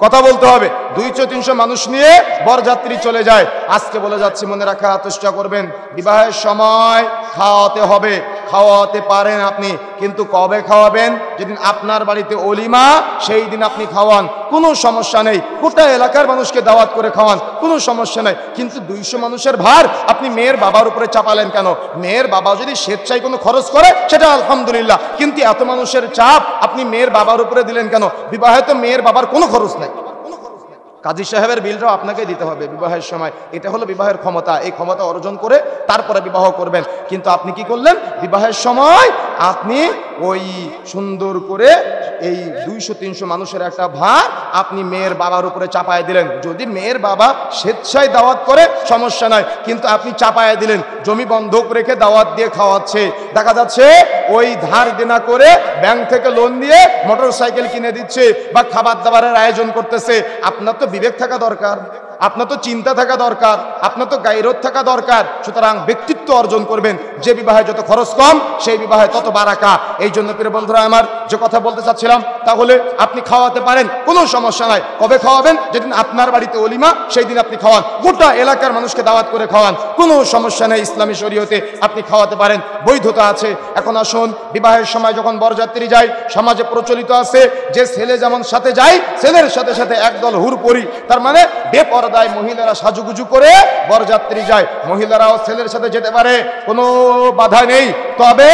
Speaker 1: কথা বলতে হবে। 200-300 মানুষ নিয়ে বরযাত্রী চলে যায়। আজকে বলে যাচ্ছি, মনে রাখার চেষ্টা করবেন, বিবাহের সময় খাওয়াতে হবে। খাওয়াতে পারেন আপনি, কিন্তু কবে খাওয়াবেন? যেদিন আপনার বাড়িতে অলিমা, সেই দিন আপনি খাওয়ান, কোনো সমস্যা নেই। গোটা এলাকার মানুষকে দাওয়াত করে খাওয়ান, কোনো সমস্যা নেই। কিন্তু 200 মানুষের ভার আপনি মেয়ের বাবার উপরে চাপালেন কেন? মেয়ের বাবা যদি স্বেচ্ছায় কোনো খরচ করে সেটা আলহামদুলিল্লাহ, কিন্তু এত মানুষের চাপ আপনি মেয়ের বাবার উপরে দিলেন কেন? বিবাহে তো মেয়ের বাবার কোনো খরচ নাই, কাজী সাহেবের বিলটাও আপনাকে দিতে হবে বিবাহের সময়। এটা হলো বিবাহের ক্ষমতা। এই ক্ষমতা অর্জন করে তারপরে বিবাহ করবেন। কিন্তু আপনি কি করলেন? বিবাহের সময় আপনি ওই সুন্দর করে এই 200-300 মানুষের একটা ভার আপনি মেয়ের বাবার উপরে চাপায় দিলেন। যদি মেয়ের বাবা স্বেচ্ছায় দাওয়াত করে সমস্যা নাই, কিন্তু আপনি চাপায় দিলেন, জমি বন্ধক রেখে দাওয়াত দিয়ে খাওয়াচ্ছে। দেখা যাচ্ছে ওই ধার দেনা করে ব্যাংক থেকে লোন দিয়ে মোটরসাইকেল কিনে দিচ্ছে বা খাবার দাবারের আয়োজন করতেছে। আপনার তো বিবেক থাকা দরকার, আপনার তো চিন্তা থাকা দরকার, আপনার তো গায়রত থাকা দরকার। সুতরাং ব্যক্তিত্ব অর্জন করবেন। যে বিবাহে যত খরচ কম, সেই বিবাহে তত বারাকা। এই জন্য প্রিয় বন্ধুরা আমার, যে কথা বলতে চাচ্ছিলাম, তাহলে আপনি খাওয়াতে পারেন, কোনো সমস্যা নাই। কবে খাওয়াবেন? যেদিন আপনার বাড়িতে অলিমা, সেই দিন আপনি খাওয়ান। গোটা এলাকার মানুষকে দাওয়াত করে খাওয়ান, কোনো সমস্যা নেই। ইসলামী শরীয়তে আপনি খাওয়াতে পারেন, বৈধতা আছে। এখন আসুন, বিবাহের সময় যখন বরযাত্রী যায়, সমাজে প্রচলিত আছে যে ছেলে যেমন সাথে যায়, ছেলের সাথে সাথে একদল হুরপরি, তার মানে বেপরদায় মহিলারা সাজুগুজু করে বরযাত্রী যায়। মহিলারাও ছেলের সাথে যেতে পারে, কোনো বাধা নেই, তবে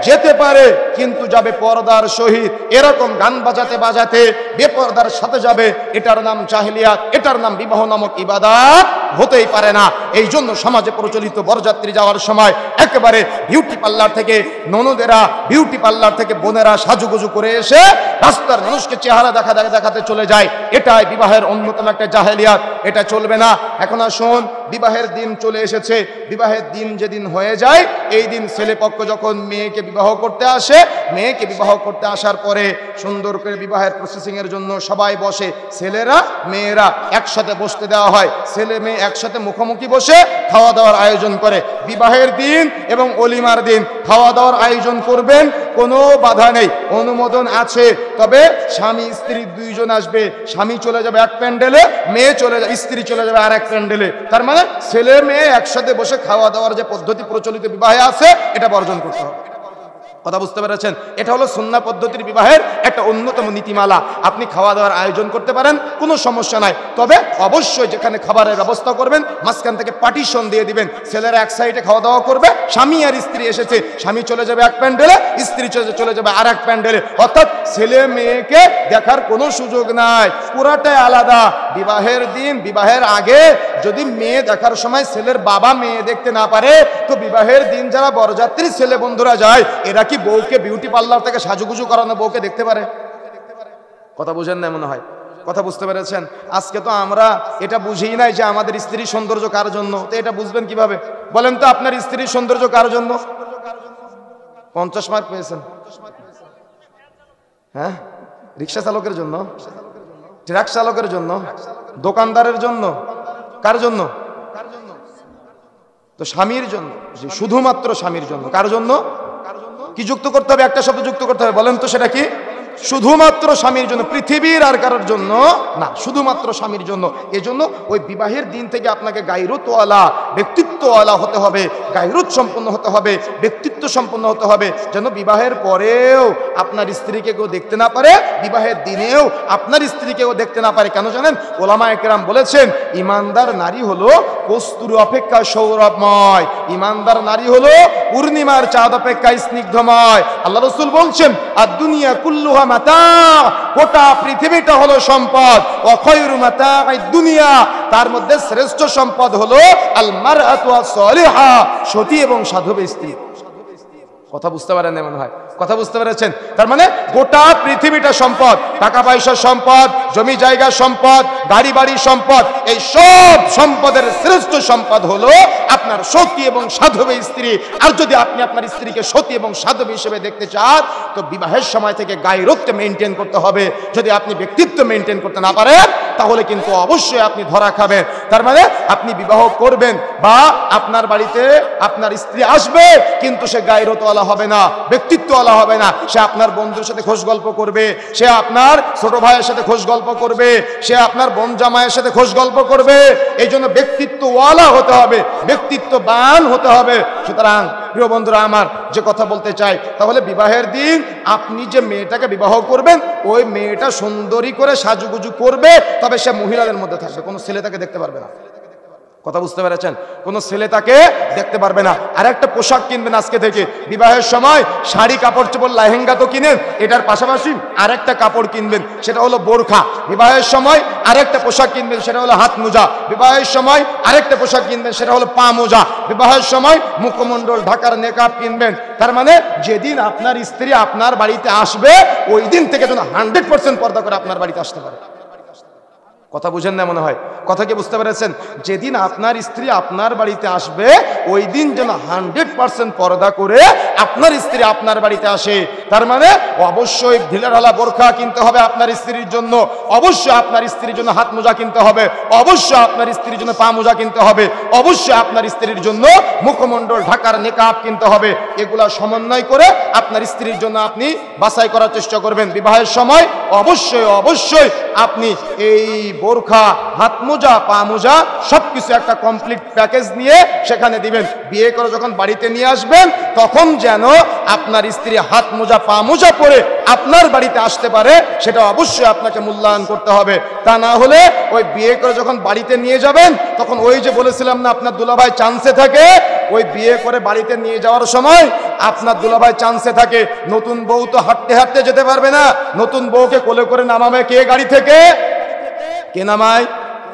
Speaker 1: যেতে পারে কিন্তু যাবে পর্দার সহিত। এরকম গান বাজাতে বাজাতে বেপর্দার সাথে যাবে, এটার নাম জাহেলিয়াত, এটার নাম বিবাহ নামক ইবাদত হতেই পারে না। এই জন্য সমাজে প্রচলিত বরযাত্রী যাওয়ার সময় একেবারে বিউটি পার্লার থেকে ননদেরা, বিউটি পার্লার থেকে বোনেরা সাজুগুজু করে এসে রাস্তার মানুষকে চেহারা দেখাতে চলে যায়। এটাই বিবাহের অন্যতম একটা জাহেলিয়াত, এটা চলবে না। এখন আসুন, বিবাহের দিন চলে এসেছে। বিবাহের দিন যেদিন হয়ে যায়, এই দিন ছেলে পক্ষ যখন মেয়েকে বিবাহ করতে আসে, মেয়েকে বিবাহ করতে আসার পরে সুন্দর করে বিবাহের প্রসেসিং এর জন্য সবাই বসে। ছেলেরা মেয়েরা একসাথে বসতে দেওয়া হয়, ছেলে মেয়ে একসাথে মুখোমুখি বসে খাওয়া দাওয়ার আয়োজন করে। বিবাহের দিন এবং অলিমার দিন খাওয়া দাওয়ার আয়োজন করবেন, কোনো বাধা নেই, অনুমোদন আছে। তবে স্বামী স্ত্রী দুইজন আসবে, স্বামী চলে যাবে এক প্যান্ডেলে, মেয়ে চলে যাবে, স্ত্রী চলে যাবে আর এক প্যান্ডেলে। তার মানে ছেলে মেয়ে একসাথে বসে খাওয়া দাওয়ার যে পদ্ধতি প্রচলিত বিবাহে আছে, এটা বর্জন করতে হবে। কথা বুঝতে পেরেছেন? এটা হলো সুন্নাহ পদ্ধতির বিবাহের একটা অন্যতম নীতিমালা। আপনি খাওয়া দাওয়ার আয়োজন করতে পারেন, কোনো সমস্যা নাই। তবে অবশ্যই যেখানে খাবারের ব্যবস্থা করবেন, মাঝখান থেকে পার্টিশন দিয়ে দিবেন। ছেলেরা এক সাইডে খাওয়া দাওয়া করবে, স্বামী আর স্ত্রী এসেছে, স্বামী চলে যাবে এক প্যান্ডেলে, স্ত্রী চলে যাবে আর এক প্যান্ডেলে। অর্থাৎ ছেলে মেয়েকে দেখার কোনো সুযোগ নাই, পুরাটাই আলাদা। বিবাহের দিন, বিবাহের আগে যদি মেয়ে দেখার সময় ছেলের বাবা মেয়ে দেখতে না পারে, তো বিবাহের দিন যারা বরযাত্রী ছেলে বন্ধুরা যায়, এরা কি বউকে বিউটি পার্লার থেকে সাজুগুজু করানো বউকে দেখতে পারে? কথা বুঝেন না মনে হয়। কথা বুঝতে পেরেছেন? আজকে তো আমরা এটা বুঝি নাই যে আমাদের স্ত্রীর সৌন্দর্য কার জন্য। তো এটা বুঝবেন কিভাবে বলেন তো? আপনার স্ত্রীর সৌন্দর্য কার জন্য? 50 মার্ক পেয়েছেন? হ্যাঁ, রিক্সা চালকের জন্য, ট্রাক চালকের জন্য, দোকানদারের জন্য, কার জন্য? তো স্বামীর জন্য, শুধুমাত্র স্বামীর জন্য। কার জন্য? কি যুক্ত করতে হবে? একটা শব্দ যুক্ত করতে হবে, বলেন তো সেটা কি? শুধুমাত্র স্বামীর জন্য, পৃথিবীর আর কারোর জন্য না, শুধুমাত্র স্বামীর জন্য। এজন্য ওই বিবাহের দিন থেকে আপনাকে গায়রতওয়ালা, ব্যক্তিত্বওয়ালা হতে হবে, গায়রত সম্পন্ন হতে হবে, ব্যক্তিত্ব সম্পন্ন হতে হবে, যেন বিবাহের পরেও আপনার স্ত্রীকে কেউ দেখতে না পারে, বিবাহের দিনেও আপনার স্ত্রীকেও দেখতে না পারে। কেন জানেন? ওলামায়ে কেরাম বলেছেন, ইমানদার নারী হলো কস্তুরী অপেক্ষা সৌরভময়, ইমানদার নারী হলো পূর্ণিমার চাঁদ অপেক্ষা স্নিগ্ধময়। আল্লাহ রাসূল বলছেন, আর দুনিয়া কুল্লুহা মাতা, গোটা পৃথিবীটা হলো সম্পদ। ওয়া খায়রু মাতা'আদ দুনিয়া, তার মধ্যে শ্রেষ্ঠ সম্পদ হলো আল মারআতু আস-সালিহা, সতী এবং সাধবী স্ত্রী। কথা বুঝতে পারেন না মনে হয়? কথা বুঝতে পেরেছেন? তার মানে গোটা পৃথিবীটা সম্পদ, টাকা পয়সা সম্পদ, জমি জায়গা সম্পদ, গাড়ি বাড়ি সম্পদ, এই সব সম্পদের শ্রেষ্ঠ সম্পদ হলো আপনার সতী এবং সাধবী স্ত্রী। আর যদি আপনি আপনার স্ত্রীকে সতী এবং সাধবী হিসেবে দেখতে চান, তো বিবাহের সময় থেকে গায়রতকে মেইনটেইন করতে হবে। যদি আপনি ব্যক্তিত্ব মেইনটেইন করতে না পারেন, তাহলে কিন্তু অবশ্যই আপনি ধরা খাবেন। তার মানে আপনি বিবাহ করবেন বা আপনার বাড়িতে আপনার স্ত্রী আসবে, কিন্তু সে গায়রতওয়ালা হবে না, ব্যক্তিত্বওয়ালা হবে না। সে আপনার বন্ধুর সাথে খোশ গল্প করবে, সে আপনার ছোট ভাইয়ের সাথে খোশ গল্প করবে, সে আপনার বোন জামাইয়ের সাথে খোশ গল্প করবে। এই জন্য ব্যক্তিত্বওয়ালা হতে হবে, ব্যক্তিত্ববান হতে হবে। সুতরাং প্রিয় বন্ধুরা আমার, যে কথা বলতে চাই, তাহলে বিবাহের দিন আপনি যে মেয়েটাকে বিবাহ করবেন, ওই মেয়েটা সুন্দরী করে সাজুগুজু করবে, তবে সে মহিলাদের মধ্যে থাকবে, কোনো ছেলে তাকে দেখতে পারবে না। কথা বুঝতে পেরেছেন? কোনো ছেলে তাকে দেখতে পারবে না। আর একটা পোশাক কিনবেন আজকে থেকে, বিবাহের সময় শাড়ি, কাপড় চোপড়, লেহেঙ্গা তো কিনেন, এটার পাশাপাশি আরেকটা কাপড় কিনবেন, সেটা হলো বোরখা। বিবাহের সময় আরেকটা পোশাক কিনবেন, সেটা হলো হাত মোজা। বিবাহের সময় আরেকটা পোশাক কিনবেন, সেটা হলো পা মোজা। বিবাহের সময় মুখমণ্ডল ঢাকার নেকাব কিনবেন। তার মানে যেদিন আপনার স্ত্রী আপনার বাড়িতে আসবে, ওই দিন থেকে যেন 100% পর্দা করে আপনার বাড়িতে আসতে পারে। কথা বুঝেন না মনে হয়? কথা কি বুঝতে পেরেছেন? যেদিন আপনার স্ত্রী আপনার বাড়িতে আসবে, ওই দিন যেন 100% পর্দা করে আপনার স্ত্রী আপনার বাড়িতে আসে। তার মানে অবশ্যই ঢিলাঢালা বোরখা কিনতে হবে আপনার স্ত্রীর জন্য, অবশ্যই আপনার স্ত্রীর জন্য হাত মোজা কিনতে হবে, অবশ্যই আপনার স্ত্রীর জন্য পা মোজা কিনতে হবে, অবশ্যই আপনার স্ত্রীর জন্য মুখমণ্ডল ঢাকার নেকাব কিনতে হবে। এগুলা সমন্বয় করে আপনার স্ত্রীর জন্য আপনি বাছাই করার চেষ্টা করবেন। বিবাহের সময় অবশ্যই অবশ্যই আপনি এই বোরখা, হাত মোজা, পা মোজা সবকিছু একটা কমপ্লিট প্যাকেজ নিয়ে সেখানে দিবেন। বিয়ে করে যখন বাড়িতে নিয়ে আসবেন, তখন যেন আপনার স্ত্রী হাত মোজা, পা মোজা পরে আপনার বাড়িতে আসতে পারে, সেটা অবশ্যই আপনাকে মূল্যায়ন করতে হবে। তা না হলে ওই বিয়ে করে যখন বাড়িতে নিয়ে যাবেন, তখন ওই যে বলেছিলাম না, আপনার দুলাভাই চান্সে থাকে, ওই বিয়ে করে বাড়িতে নিয়ে যাওয়ার সময় আপনার দুলাভাই চান্সে থাকে। নতুন বউ তো হাঁটতে হাঁটতে যেতে পারবে না, নতুন বউকে কোলে করে নামাবে কে গাড়ি থেকে? কে নামায়?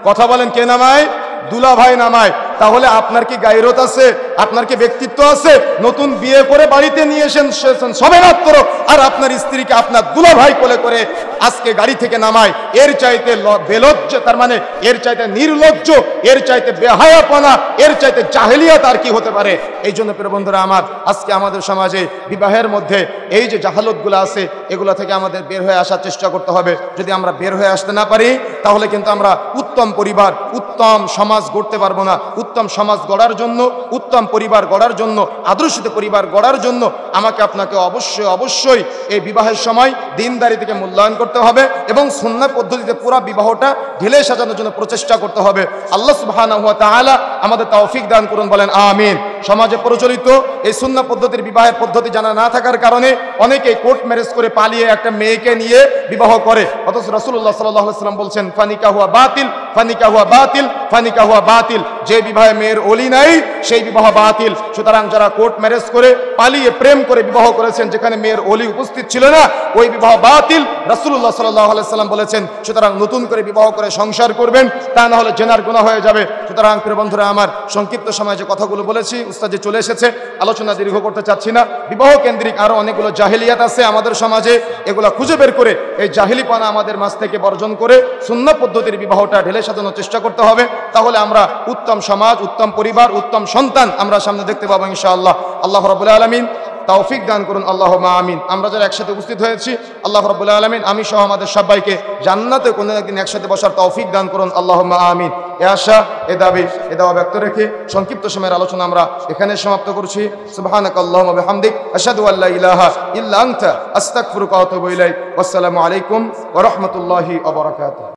Speaker 1: কথা বলেন, কে নামায়? দুলাভাই নামায়। তাহলে আপনার কি গায়রত আছে? আপনার কি ব্যক্তিত্ব আছে? নতুন বিয়ে করে বাড়িতে নিয়ে এসেছেন সবে মাত্র, আর আপনার স্ত্রীকে আপনার দুলাভাই কোলে করে আজকে গাড়ি থেকে নামায়। এর চাইতে বেলজ্জ, তার মানে এর চাইতে নির্লজ্জ, এর চাইতে বেহায়াপনা, এর চাইতে জাহেলিয়াত আর কি হতে পারে? এই জন্য প্রিয় বন্ধুরা আমার, আজকে আমাদের সমাজে বিবাহের মধ্যে এই যে জাহালতগুলো আছে, এগুলো থেকে আমাদের বের হয়ে আসার চেষ্টা করতে হবে। যদি আমরা বের হয়ে আসতে না পারি, তাহলে কিন্তু আমরা উত্তম পরিবার, উত্তম সমাজ গড়তে পারবো না। উত্তম সমাজ গড়ার জন্য, উত্তম পরিবার গড়ার জন্য, আদর্শিত পরিবার গড়ার জন্য আমাকে আপনাকে অবশ্যই অবশ্যই এই বিবাহের সময় দিনদারি থেকে মূল্যায়ন করতে হবে এবং সুন্নাহ পদ্ধতিতে পুরো বিবাহটা ঢেলে সাজানোর জন্য প্রচেষ্টা করতে হবে। আল্লাহ সুবহানাহু ওয়া তাআলা আমাদের তৌফিক দান করুন, বলেন আমিন। সমাজে প্রচলিত এই সুন্নাহ পদ্ধতির বিবাহের পদ্ধতি জানা না থাকার কারণে অনেকেই কোর্ট ম্যারেজ করে পালিয়ে একটা মেয়েকে নিয়ে বিবাহ করে, অথচ রাসূলুল্লাহ সাল্লাল্লাহু আলাইহি ওয়াসাল্লাম বলছেন, ফানিকাহু বাতিল, ফানিকাহু বাতিল, ফানিকাহু বাতিল। যে বিবাহে মেয়ের ওলি নাই, সেই বিবাহ বাতিল। সুতরাং যারা কোর্ট ম্যারেজ করে পালিয়ে প্রেম করে বিবাহ করেছেন, যেখানে মেয়ের ওলি উপস্থিত ছিল না, ওই বিবাহ বাতিল। রাসূলুল্লাহ সাল্লাল্লাহু আলাইহি ওয়াসাল্লাম বলেছেন, সুতরাং নতুন করে বিবাহ করে সংসার করবেন, তা না হলে জেনার গুনাহ হয়ে যাবে। সুতরাং প্রিয় বন্ধুরা আমার, সংক্ষিপ্ত সময়ে যে কথাগুলো বলেছি, উস্তাদ যে চলে এসেছে, আলোচনা দীর্ঘ করতে চাচ্ছি না। বিবাহ কেন্দ্রিক আরো অনেকগুলো জাহেলিয়াত আছে আমাদের সমাজে, এগুলো খুঁজে বের করে এই জাহেলিপানা আমাদের মাঝ থেকে বর্জন করে সুন্নাহ পদ্ধতির বিবাহটা ঢেলে সাজানোর চেষ্টা করতে হবে। তাহলে আমরা উত্তম সমাজ, উত্তম পরিবার, উত্তম সন্তান আমরা সামনে দেখতে পাবো ইনশাআল্লাহ। আল্লাহ রাব্বুল আলামিন তৌফিক দান করুন, আল্লাহুম্মা আমিন। আমরা যারা একসাথে উপস্থিত হয়েছি, আল্লাহ রাব্বুল আলামিন আমি সহ আমাদের সবাইকে জান্নাতে কোনো একদিন একসাথে বসার তৌফিক দান করুন, আল্লাহুম্মা আমিন। এ আশা, এ দাবি, এ দাওয়া ব্যক্ত রেখে সংক্ষিপ্ত সময়ের আলোচনা আমরা এখানে সমাপ্ত করছি। সুবহানাকাল্লাহুম্মা ওয়া বিহামদিক, আশহাদু আল্লা ইলাহা ইল্লা আনতা, আস্তাগফিরুকা ওয়া আতুবু ইলাইক। ওয়াসসালামু আলাইকুম ওয়া রাহমাতুল্লাহি ওয়া বারাকাতুহু।